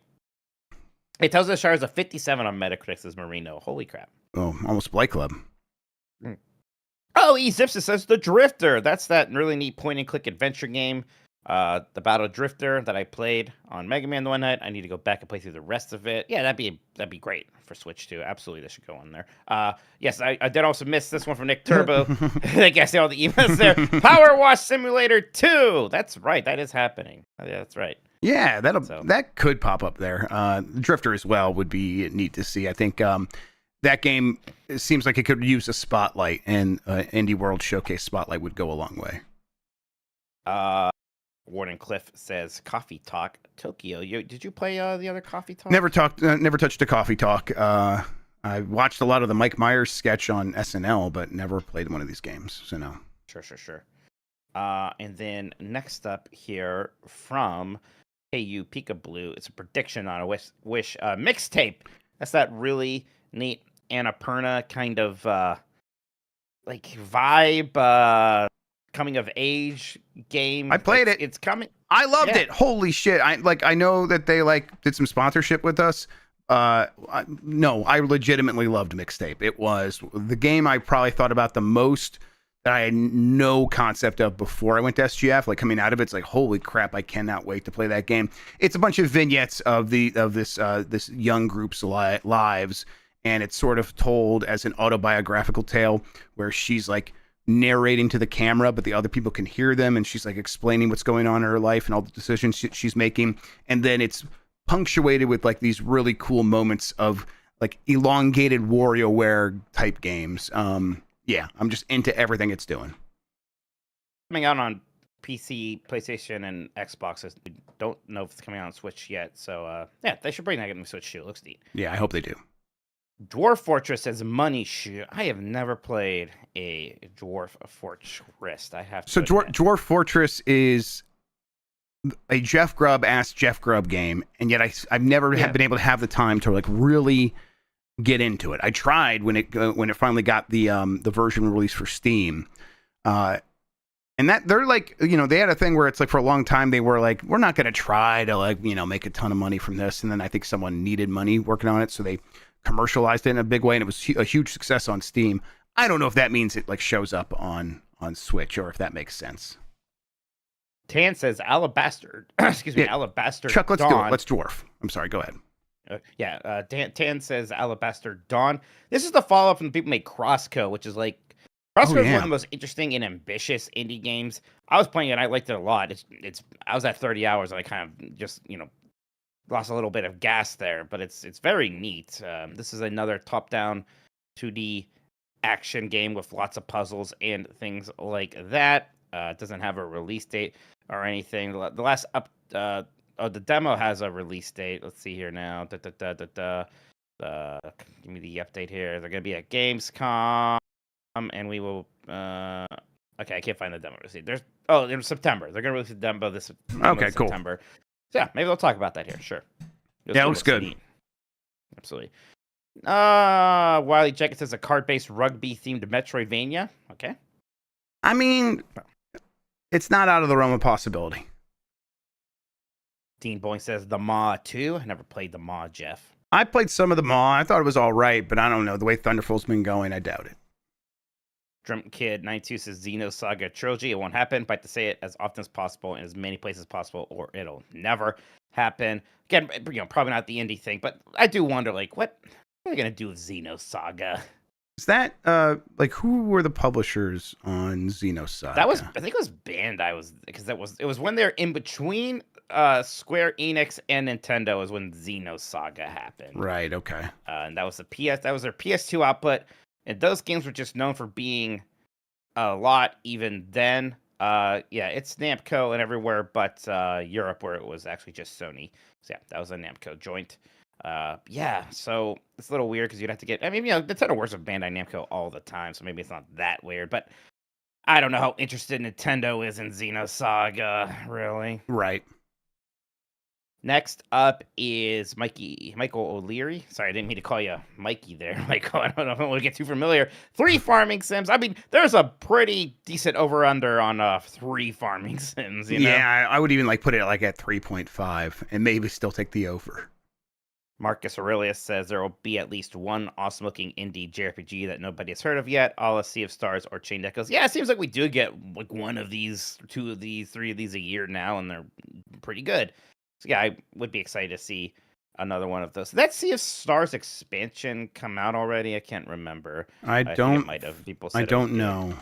Speaker 3: It tells us Shires a 57 on Metacritic, says Marino. Holy crap.
Speaker 1: Oh, almost Blight Club.
Speaker 3: Oh, Ezipsis says The Drifter. That's that really neat point-and-click adventure game. The Battle Drifter that I played on Mega Man the one night. I need to go back and play through the rest of it. Yeah, that'd be great for Switch too. Absolutely, that should go on there. Yes, I did also miss this one from Nick Turbo. I guess all the emails there. Power Wash Simulator 2. That's right. That is happening. Yeah, that's right.
Speaker 1: Yeah, that could pop up there. Drifter as well would be neat to see. I think that game seems like it could use a spotlight, and Indie World Showcase spotlight would go a long way.
Speaker 3: Warden Cliff says Coffee Talk Tokyo. Did you play the other Coffee Talk?
Speaker 1: Never touched a Coffee Talk. I watched a lot of the Mike Myers sketch on SNL, but never played one of these games. So no.
Speaker 3: Sure. And then next up here from KU Pika Blue, it's a prediction on a Wish mixtape. That's that really neat Annapurna kind of like vibe. Coming of age game.
Speaker 1: I played it.
Speaker 3: It's coming.
Speaker 1: I loved it. Holy shit. I know that they did some sponsorship with us. No, I legitimately loved Mixtape. It was the game I probably thought about the most, that I had no concept of before I went to SGF. Like coming out of it, it's like, holy crap, I cannot wait to play that game. It's a bunch of vignettes of this young group's lives, and it's sort of told as an autobiographical tale where she's like narrating to the camera, but the other people can hear them, and she's like explaining what's going on in her life and all the decisions she's making. And then it's punctuated with like these really cool moments of like elongated WarioWare type games. Yeah, I'm just into everything it's doing.
Speaker 3: Coming out on PC, PlayStation, and Xbox. We don't know if it's coming out on Switch yet. So yeah, they should bring that into Switch too. It looks neat.
Speaker 1: Yeah, I hope they do.
Speaker 3: Dwarf Fortress says Money Shoot. I have never played a Dwarf Fortress. I have to.
Speaker 1: So Dwarf Fortress is a Jeff Grubb asked Jeff Grubb game, and yet I've never have been able to have the time to like really get into it. I tried when it finally got the version released for Steam, and that they're like, they had a thing where it's like for a long time they were like, we're not going to try to like make a ton of money from this, and then I think someone needed money working on it, so they commercialized it in a big way, and it was a huge success on Steam. I don't know if that means it like shows up on Switch, or if that makes sense.
Speaker 3: Tan says Alabaster. Excuse me, Alabaster.
Speaker 1: Chuck, let's
Speaker 3: Dawn.
Speaker 1: do it. Let's Dwarf. I'm sorry. Go ahead.
Speaker 3: Tan says Alabaster Dawn. This is the follow-up from the people made Crossco, which is like Crossco is one of the most interesting and ambitious indie games. I was playing it. I liked it a lot. I was at 30 hours, and I kind of just lost a little bit of gas there, but it's very neat. This is another top-down 2D action game with lots of puzzles and things like that. It doesn't have a release date or anything. The last the demo has a release date. Let's see here now. Give me the update here. They're gonna be at Gamescom, and we will. Okay, I can't find the demo receipt. In September. They're gonna release the demo this
Speaker 1: Okay, cool.
Speaker 3: September. So yeah, maybe they'll talk about that here. Sure.
Speaker 1: Yeah, it looks good.
Speaker 3: Neat. Absolutely. Wiley Jenkins says a card-based rugby-themed Metroidvania. Okay.
Speaker 1: I mean, it's not out of the realm of possibility.
Speaker 3: Dean Boyne says the Maw 2. I never played the Maw, Jeff.
Speaker 1: I played some of the Maw. I thought it was all right, but I don't know. The way Thunderful's been going, I doubt it.
Speaker 3: Drum Kid 92 says Xenosaga Trilogy. It won't happen, but I have to say it as often as possible in as many places as possible, or it'll never happen. Again, probably not the indie thing, but I do wonder, like, what are they gonna do with Xenosaga?
Speaker 1: Is that who were the publishers on Xenosaga?
Speaker 3: That was, I think it was Bandai. It was when they're in between Square Enix and Nintendo is when Xenosaga happened.
Speaker 1: Right. Okay.
Speaker 3: And that was their PS2 output. And those games were just known for being a lot even then. It's Namco and everywhere but Europe, where it was actually just Sony. So yeah, that was a Namco joint. So it's a little weird because you'd have to get... Nintendo works with Bandai Namco all the time, so maybe it's not that weird. But I don't know how interested Nintendo is in Xenosaga, really.
Speaker 1: Right.
Speaker 3: Next up is Michael O'Leary. Sorry, I didn't mean to call you Mikey there, Michael. I don't know if I want to get too familiar. 3 farming sims. I mean, there's a pretty decent over-under on 3 farming sims, you know?
Speaker 1: Yeah, I would even put it at 3.5 and maybe still take the over.
Speaker 3: Marcus Aurelius says there will be at least one awesome-looking indie JRPG that nobody has heard of yet, a la Sea of Stars or Chained Echoes. Yeah, it seems like we do get one of these, 2 of these, 3 of these a year now, and they're pretty good. So yeah, I would be excited to see another one of those. Did that Sea of Stars expansion come out already? I can't remember.
Speaker 1: I
Speaker 3: think it might have. People said
Speaker 1: I don't know.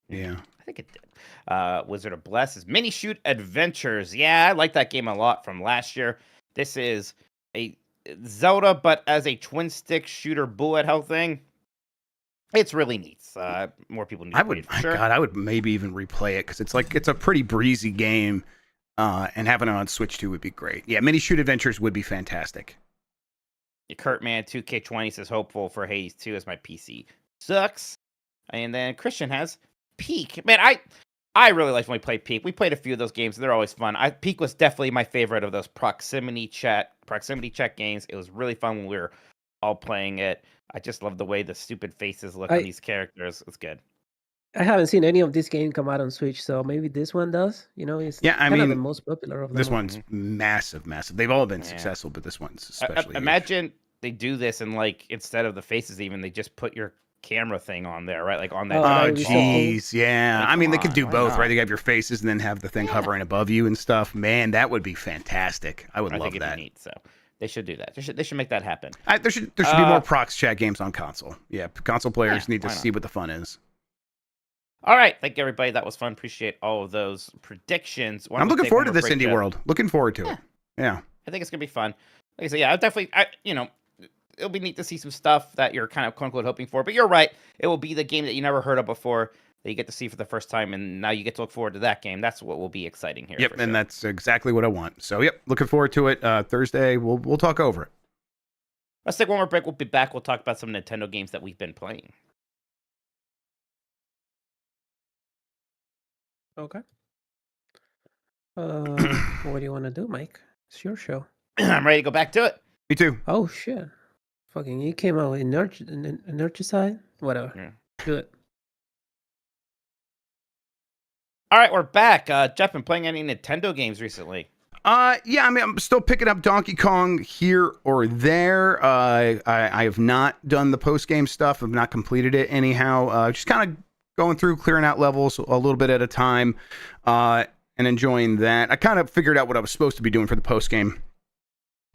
Speaker 1: Yeah.
Speaker 3: I think it did. Wizard of Bless is Mini Shoot Adventures. Yeah, I like that game a lot from last year. This is a Zelda, but as a twin stick shooter bullet hell thing. It's really neat. More people need to play it for sure.
Speaker 1: God, I would maybe even replay it because it's a pretty breezy game. And having it on Switch 2 would be great. Yeah, Mini Shoot Adventures would be fantastic.
Speaker 3: Kurtman 2K20 says hopeful for Hades 2 as my PC sucks. And then Christian has Peak. Man, I really liked when we played Peak. We played a few of those games. They're always fun. Peak was definitely my favorite of those proximity check games. It was really fun when we were all playing it. I just love the way the stupid faces look on these characters. It's good.
Speaker 2: I haven't seen any of this game come out on Switch, so maybe this one does. It's kind of the most popular of them.
Speaker 1: This one's massive. They've all been successful, but this one's especially
Speaker 3: imagine they do this and instead of the faces even, they just put your camera thing on there, right? On that.
Speaker 1: Oh, jeez, yeah. I mean, they could do both, right? They have your faces and then have the thing hovering above you and stuff. Man, that would be fantastic. I think it'd be neat,
Speaker 3: so they should do that. They should make that happen.
Speaker 1: There should be more prox chat games on console. Yeah, console players need to see what the fun is.
Speaker 3: All right, thank you, everybody. That was fun. Appreciate all of those predictions.
Speaker 1: I'm looking forward to this indie world. Looking forward to it. Yeah,
Speaker 3: I think it's gonna be fun. Like I said, yeah, it'll be neat to see some stuff that you're kind of quote unquote hoping for. But you're right, it will be the game that you never heard of before that you get to see for the first time, and now you get to look forward to that game. That's what will be exciting here.
Speaker 1: Yep, and that's exactly what I want. So, yep, looking forward to it. Thursday, we'll talk over it.
Speaker 3: Let's take one more break. We'll be back. We'll talk about some Nintendo games that we've been playing.
Speaker 2: Okay. What do you want to do, Mike? It's your show.
Speaker 3: I'm ready to go back to it.
Speaker 1: Me too.
Speaker 2: Oh, shit. Fucking, you came out with Energicide? Whatever.
Speaker 3: Yeah.
Speaker 2: Do it.
Speaker 3: All right, we're back. Jeff, been playing any Nintendo games recently?
Speaker 1: Yeah, I mean, I'm still picking up Donkey Kong here or there. I have not done the post-game stuff. I've not completed it anyhow. Just kind of going through, clearing out levels a little bit at a time, and enjoying that. I kind of figured out what I was supposed to be doing for the post-game.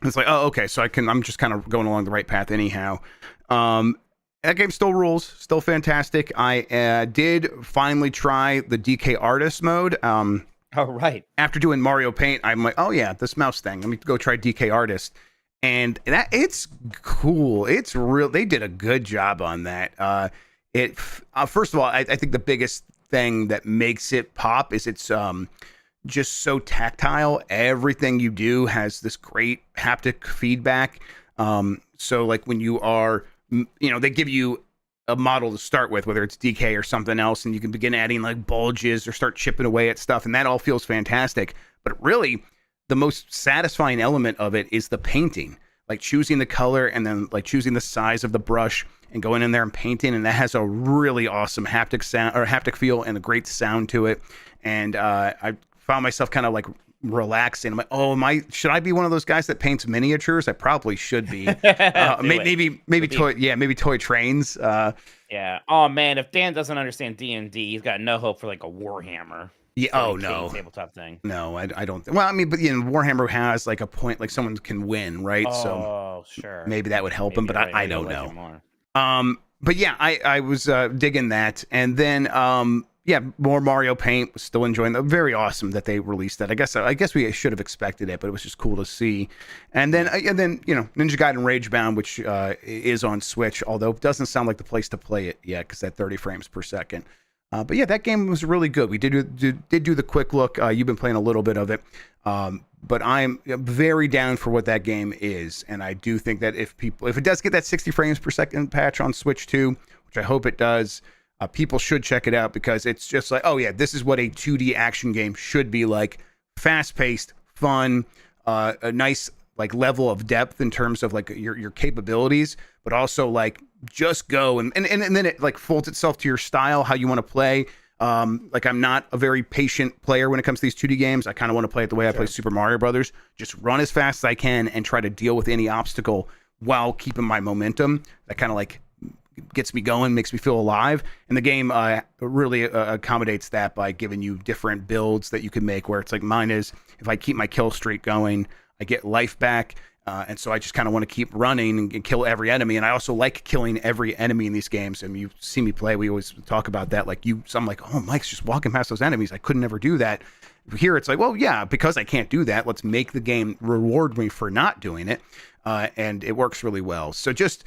Speaker 1: It's like, oh, okay, so I'm just kind of going along the right path anyhow. That game still rules, still fantastic. I did finally try the DK Artist mode.
Speaker 3: Oh, right.
Speaker 1: after doing Mario Paint, I'm like, oh yeah, this mouse thing. Let me go try DK Artist, and it's cool. It's real. They did a good job on that. First of all, I think the biggest thing that makes it pop is it's just so tactile. Everything you do has this great haptic feedback. So like when you are, they give you a model to start with, whether it's DK or something else, and you can begin adding like bulges or start chipping away at stuff, and that all feels fantastic. But really, the most satisfying element of it is the painting, like choosing the color and then like choosing the size of the brush and going in there and painting, and that has a really awesome haptic sound or haptic feel and a great sound to it. And I found myself kind of like relaxing. I'm like, oh, should I be one of those guys that paints miniatures? I probably should be. Maybe toy trains.
Speaker 3: Yeah. Oh man, if Dan doesn't understand D&D, he's got no hope for like a Warhammer.
Speaker 1: Yeah. Oh no.
Speaker 3: Tabletop thing.
Speaker 1: No, I don't. Well, I mean, but Warhammer has like a point, like someone can win, right?
Speaker 3: Oh, sure.
Speaker 1: Maybe that would help him, but I don't know.
Speaker 3: More.
Speaker 1: But yeah, I was digging that, and then more Mario Paint. Was still enjoying that. Very awesome that they released that. I guess we should have expected it, but it was just cool to see. And then Ninja Gaiden Ragebound, which is on Switch, although it doesn't sound like the place to play it yet because that 30 frames per second. But yeah, that game was really good. We did do the quick look. You've been playing a little bit of it, but I'm very down for what that game is, and I do think that if it does get that 60 frames per second patch on Switch 2, which I hope it does. People should check it out because it's just like, oh yeah, this is what a 2D action game should be like. Fast-paced, fun, a nice like level of depth in terms of like your capabilities, but also like just go and then it like folds itself to your style, how you want to play. Like I'm not a very patient player when it comes to these 2D games. I kind of want to play it the way I play Super Mario Brothers. Just run as fast as I can and try to deal with any obstacle while keeping my momentum. That kind of like gets me going, makes me feel alive. And the game really accommodates that by giving you different builds that you can make, where it's like mine is, if I keep my kill streak going, I get life back. And so I just kind of want to keep running and kill every enemy. And I also like killing every enemy in these games. And you see me play, we always talk about that. So I'm like, oh, Mike's just walking past those enemies. I could never do that. Here it's like, well, yeah, because I can't do that, let's make the game reward me for not doing it. And it works really well. So just...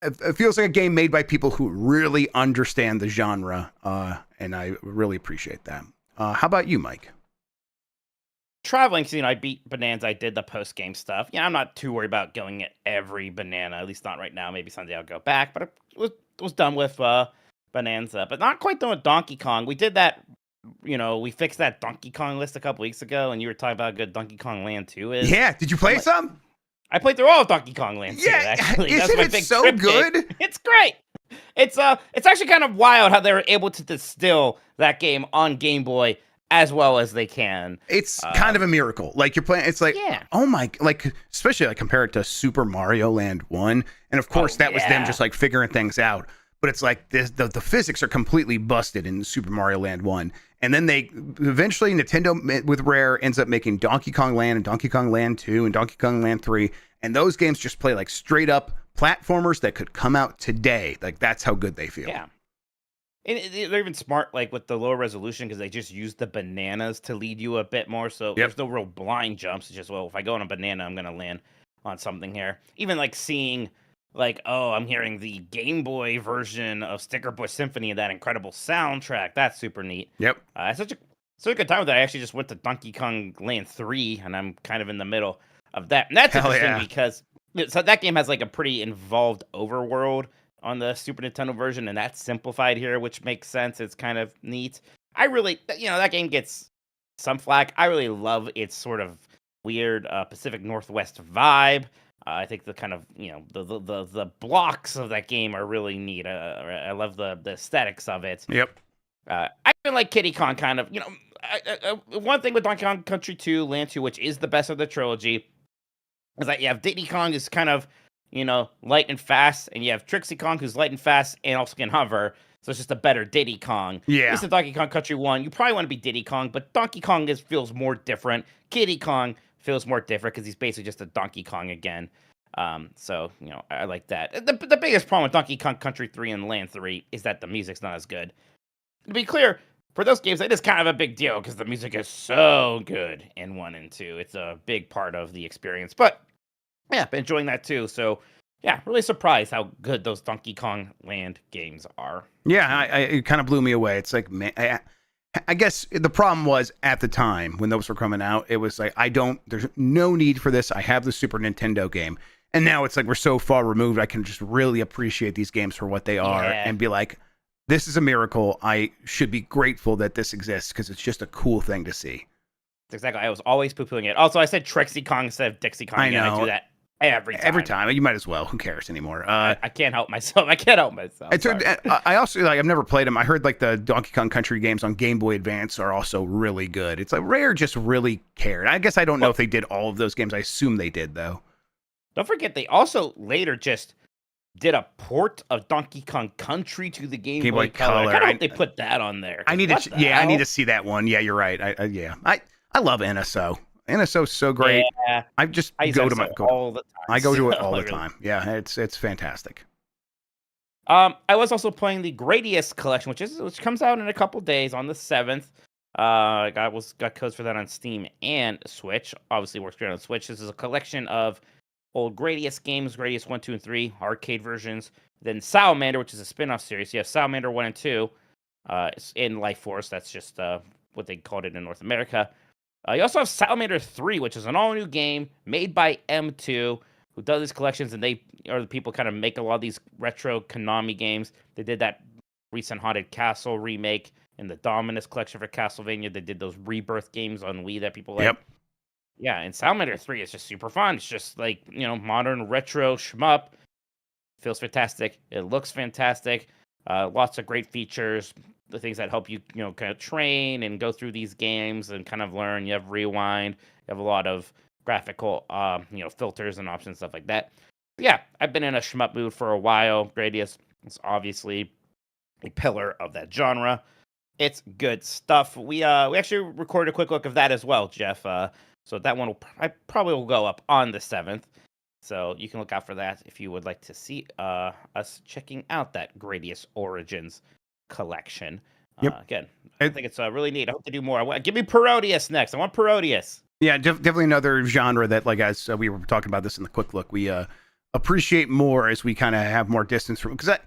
Speaker 1: It feels like a game made by people who really understand the genre, and I really appreciate that. How about you, Mike?
Speaker 3: Traveling, because I beat Bonanza. I did the post-game stuff. I'm not too worried about going at every banana, at least not right now. Maybe someday I'll go back, but it was done with Bonanza, but not quite done with Donkey Kong. We did that, we fixed that Donkey Kong list a couple weeks ago, and you were talking about how good Donkey Kong Land 2 is.
Speaker 1: Yeah, did you play some?
Speaker 3: I played through all of Donkey Kong Land 2, actually.
Speaker 1: Isn't it so good?
Speaker 3: It's great. It's actually kind of wild how they were able to distill that game on Game Boy as well as they can.
Speaker 1: It's kind of a miracle. Like you're playing, it's like, oh my, like especially like compared to Super Mario Land 1, and of course that was them just like figuring things out. But it's like the physics are completely busted in Super Mario Land 1. And then they eventually Nintendo with Rare ends up making Donkey Kong Land and Donkey Kong Land 2 and Donkey Kong Land 3. And those games just play like straight up platformers that could come out today. Like that's how good they feel.
Speaker 3: Yeah. And they're even smart like with the lower resolution because they just use the bananas to lead you a bit more. So there's no real blind jumps. It's just, well, if I go on a banana, I'm going to land on something here. Even like seeing... like, oh, I'm hearing the Game Boy version of Sticker Bush Symphony and that incredible soundtrack. That's super neat.
Speaker 1: Yep.
Speaker 3: Such a good time that I actually just went to Donkey Kong Land 3, and I'm kind of in the middle of that. And that's interesting because so that game has like a pretty involved overworld on the Super Nintendo version, and that's simplified here, which makes sense. It's kind of neat. I really, that game gets some flack. I really love its sort of weird Pacific Northwest vibe. I think the kind of the blocks of that game are really neat. I love the aesthetics of it.
Speaker 1: Yep.
Speaker 3: I even like Kiddy Kong kind of. One thing with Donkey Kong Country 2, Land 2, which is the best of the trilogy, is that you have Diddy Kong is kind of light and fast, and you have Trixie Kong who's light and fast and also can hover. So it's just a better Diddy Kong.
Speaker 1: Yeah.
Speaker 3: This is Donkey Kong Country 1. You probably want to be Diddy Kong, but Donkey Kong feels more different. Kiddy Kong feels more different because he's basically just a Donkey Kong again. So I like that. The biggest problem with Donkey Kong Country 3 and Land 3 is that the music's not as good. To be clear, for those games, it is kind of a big deal because the music is so good in 1 and 2. It's a big part of the experience. But yeah, been enjoying that too. So yeah, really surprised how good those Donkey Kong Land games are.
Speaker 1: Yeah, it kind of blew me away. It's like, man, I guess the problem was at the time when those were coming out, it was like, there's no need for this. I have the Super Nintendo game. And now it's like we're so far removed, I can just really appreciate these games for what they are and be like, this is a miracle. I should be grateful that this exists because it's just a cool thing to see.
Speaker 3: Exactly. I was always poo-pooing it. Also, I said Trixie Kong instead of Dixie Kong.
Speaker 1: I know.
Speaker 3: I do that every time.
Speaker 1: You might as well. Who cares anymore?
Speaker 3: I can't help myself.
Speaker 1: I also I've never played them. I heard like the Donkey Kong Country games on Game Boy Advance are also really good. It's like Rare just really cared. I guess I don't know if they did all of those games. I assume they did though.
Speaker 3: Don't forget, they also later just did a port of Donkey Kong Country to the Game Boy Color. I kind of hope they put that on there.
Speaker 1: I need to see that one. Yeah, you're right. I love NSO. NSO's so great.
Speaker 3: Yeah,
Speaker 1: I go to it all the
Speaker 3: Really.
Speaker 1: time. Yeah, it's fantastic.
Speaker 3: I was also playing the Gradius collection, which comes out in a couple days on the 7th. Got codes for that on Steam and Switch. Obviously works great on Switch. This is a collection of old Gradius games, Gradius 1, 2, and 3, arcade versions. Then Salamander, which is a spin-off series. You have Salamander 1 and 2 in Life Force. That's just what they called it in North America. You also have Salamander 3, which is an all-new game made by M2, who does these collections, and they are the people kind of make a lot of these retro Konami games. They did that recent Haunted Castle remake in the Dominus collection for Castlevania. They did those Rebirth games on Wii that people like.
Speaker 1: Yep.
Speaker 3: Yeah, and Salamander 3 is just super fun. It's just like, modern retro shmup. Feels fantastic. It looks fantastic. Lots of great features. The things that help you, kind of train and go through these games and kind of learn. You have rewind. You have a lot of graphical, filters and options, stuff like that. But yeah, I've been in a shmup mood for a while. Gradius is obviously a pillar of that genre. It's good stuff. We actually recorded a quick look of that as well, Jeff. So that one I probably will go up on the 7th. So you can look out for that if you would like to see us checking out that Gradius Origins collection.
Speaker 1: Yep.
Speaker 3: Again, I think it's really neat. I hope to do more. Give me Parodius next. I want Parodius.
Speaker 1: Yeah, definitely another genre that, like, as we were talking about this in the quick look, we appreciate more as we kind of have more distance from. Because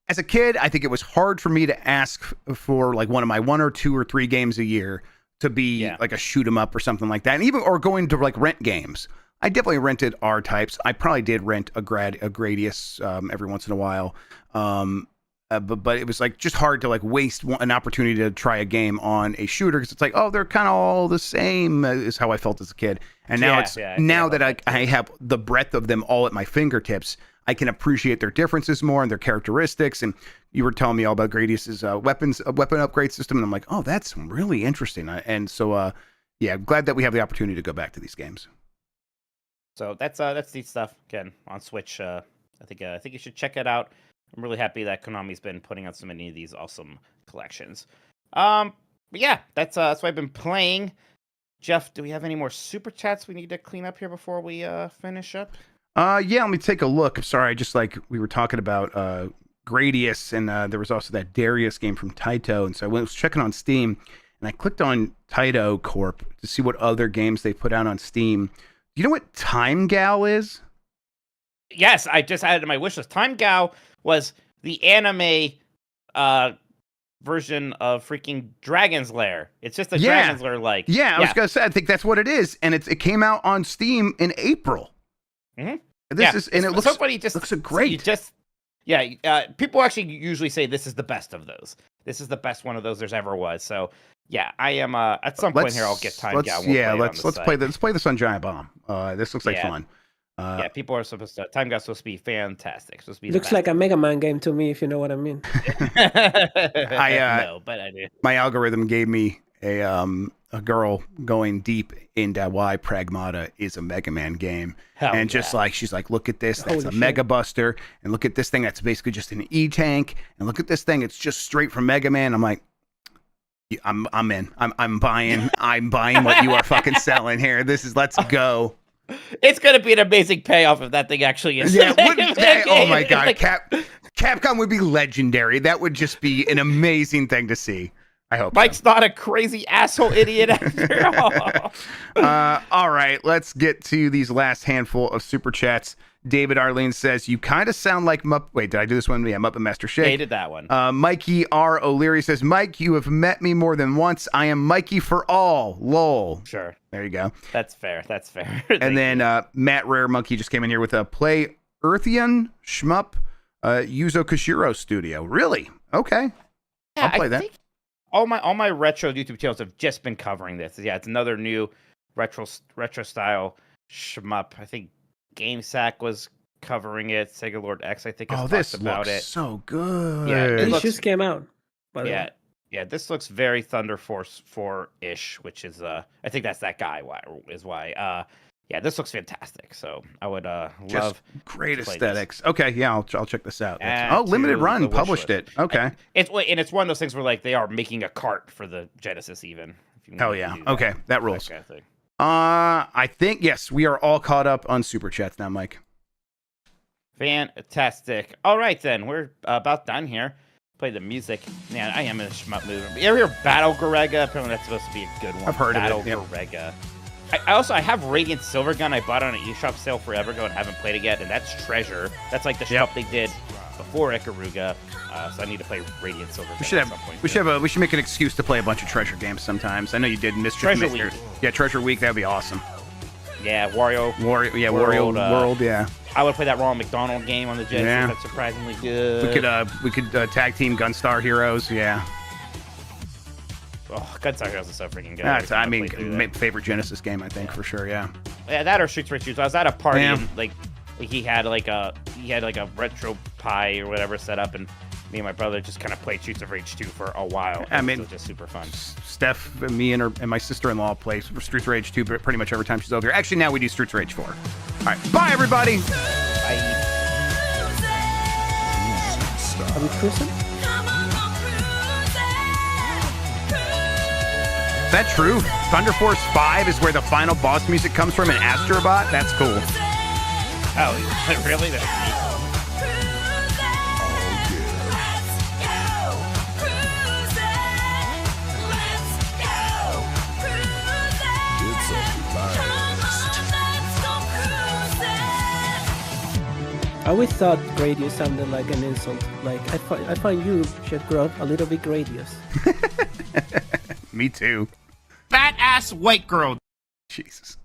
Speaker 1: as a kid, I think it was hard for me to ask for like one of my 1 or 2 or 3 games a year to be like a shoot 'em up or something like that, and or going to like rent games. I definitely rented R-types. I probably did rent a Gradius every once in a while. But it was like just hard to like waste an opportunity to try a game on a shooter because it's like, oh, they're kind of all the same is how I felt as a kid. And now now that I have the breadth of them all at my fingertips, I can appreciate their differences more and their characteristics. And you were telling me all about Gradius's weapon upgrade system, and I'm like, oh, that's really interesting. And so glad that we have the opportunity to go back to these games.
Speaker 3: So that's neat stuff. Again, on Switch. I think you should check it out. I'm really happy that Konami's been putting out so many of these awesome collections. But yeah, that's what I've been playing. Jeff, do we have any more super chats we need to clean up here before we finish up?
Speaker 1: Let me take a look. Sorry, just like we were talking about Gradius, and there was also that Darius game from Taito, and so I was checking on Steam, and I clicked on Taito Corp to see what other games they put out on Steam. Do you know what Time Gal is?
Speaker 3: Yes, I just added to my wish list. Time Gal was the anime version of freaking Dragon's Lair. It's just a Dragon's Lair like.
Speaker 1: Yeah, I was gonna say I think that's what it is, and it came out on Steam in April.
Speaker 3: Mm-hmm.
Speaker 1: It looks
Speaker 3: so funny. Just
Speaker 1: looks great.
Speaker 3: People actually usually say this is the best of those. This is the best one of those there's ever was. So yeah, I am. At some point here, I'll get Time Gal.
Speaker 1: Let's play this on Giant Bomb. This looks like fun.
Speaker 3: People are supposed to. Time Gal's supposed to be fantastic. Supposed to be
Speaker 2: looks like a Mega Man game to me, if you know what I mean.
Speaker 3: No, but I do.
Speaker 1: My algorithm gave me a girl going deep into why Pragmata is a Mega Man game. Just like she's like, look at this, that's a Mega Buster, and look at this thing that's basically just an E-Tank, and look at this thing, it's just straight from Mega Man. I'm like, I'm in. I'm buying. I'm buying what you are fucking selling here. Let's go.
Speaker 3: It's gonna be an amazing payoff if that thing actually is.
Speaker 1: Yeah, oh my god, Capcom would be legendary. That would just be an amazing thing to see. I hope
Speaker 3: Mike's not a crazy asshole idiot after all.
Speaker 1: All right, let's get to these last handful of super chats. David Arlene says, you kind of sound like Wait, did I do this one? Yeah, Muppet Master Shake.
Speaker 3: Yeah, he did that one.
Speaker 1: Mikey R. O'Leary says, Mike, you have met me more than once. I am Mikey for all. Lol.
Speaker 3: Sure.
Speaker 1: There you go.
Speaker 3: That's fair.
Speaker 1: And then Matt Rare Monkey just came in here with a Play Earthian Shmup Yuzo Koshiro Studio. Really? Okay.
Speaker 3: Yeah,
Speaker 1: I'll play that.
Speaker 3: Think all my retro YouTube channels have just been covering this. Yeah, it's another new retro style shmup. I think GameSack was covering it. Sega Lord X, I think, has
Speaker 1: this
Speaker 3: talked about
Speaker 1: looks
Speaker 3: it.
Speaker 1: so good.
Speaker 3: Yeah,
Speaker 2: It
Speaker 3: looks-
Speaker 2: just came out. by the way.
Speaker 3: Yeah, this looks very Thunder Force 4-ish, which is I think that's that guy. Yeah, this looks fantastic. So I would
Speaker 1: Just
Speaker 3: love
Speaker 1: great
Speaker 3: to play
Speaker 1: aesthetics. Okay, yeah, I'll check this out.
Speaker 3: Add
Speaker 1: Limited
Speaker 3: to
Speaker 1: Run
Speaker 3: the wish
Speaker 1: published
Speaker 3: list.
Speaker 1: it. Okay.
Speaker 3: it's one of those things where like they are making a cart for the Genesis even. If you
Speaker 1: Hell
Speaker 3: wanted to
Speaker 1: yeah.
Speaker 3: do that,
Speaker 1: Okay, that rules.
Speaker 3: kind of thing.
Speaker 1: I think yes, we are all caught up on super chats now, Mike.
Speaker 3: Fantastic. All right, then. We're about done here. Play the music. Man, I am in a shmup mood. You ever hear Battle Garega? Apparently that's supposed to be a good one.
Speaker 1: I've heard of it,
Speaker 3: Battle
Speaker 1: yep.
Speaker 3: Garega. I have Radiant Silver Gun. I bought it on an eShop sale forever ago and haven't played it yet. And that's Treasure. That's like the
Speaker 1: Yep.
Speaker 3: shmup they did before Ikaruga. So I need to play Radiant Silver Gun
Speaker 1: We should
Speaker 3: at some point.
Speaker 1: we should make an excuse to play a bunch of treasure games sometimes. I know you did Mischief
Speaker 3: Treasure
Speaker 1: Maker.
Speaker 3: Week.
Speaker 1: Yeah, Treasure Week. That'd be awesome.
Speaker 3: Yeah, Wario.
Speaker 1: Wario
Speaker 3: World,
Speaker 1: World. Yeah.
Speaker 3: I would play that Ronald McDonald game on the Genesis.
Speaker 1: Yeah.
Speaker 3: That's surprisingly good.
Speaker 1: We could tag team Gunstar Heroes. Yeah.
Speaker 3: Oh, Gunstar Heroes is so freaking good.
Speaker 1: That's
Speaker 3: Every time I play through that.
Speaker 1: favorite Genesis game I think for sure. Yeah.
Speaker 3: Yeah, that or Streets for Shoes. I was at a party
Speaker 1: Yeah.
Speaker 3: and he had like a retro pie or whatever set up, and me and my brother just kind of played Streets of Rage 2 for a while.
Speaker 1: I mean,
Speaker 3: it was just super fun.
Speaker 1: Steph and me and my sister-in-law play Streets of Rage 2 pretty much every time she's over here. Actually, now we do Streets of Rage 4. All right. Bye, everybody.
Speaker 3: Bye.
Speaker 2: Are we cruising?
Speaker 1: Is that true? Thunder Force 5 is where the final boss music comes from in Astrobot? That's cool.
Speaker 3: Oh, really? That's neat.
Speaker 2: I always thought gradius sounded like an insult. Like I find you, Chef Grubb, a little bit gradius.
Speaker 1: Me too.
Speaker 4: Fat ass white girl.
Speaker 1: Jesus.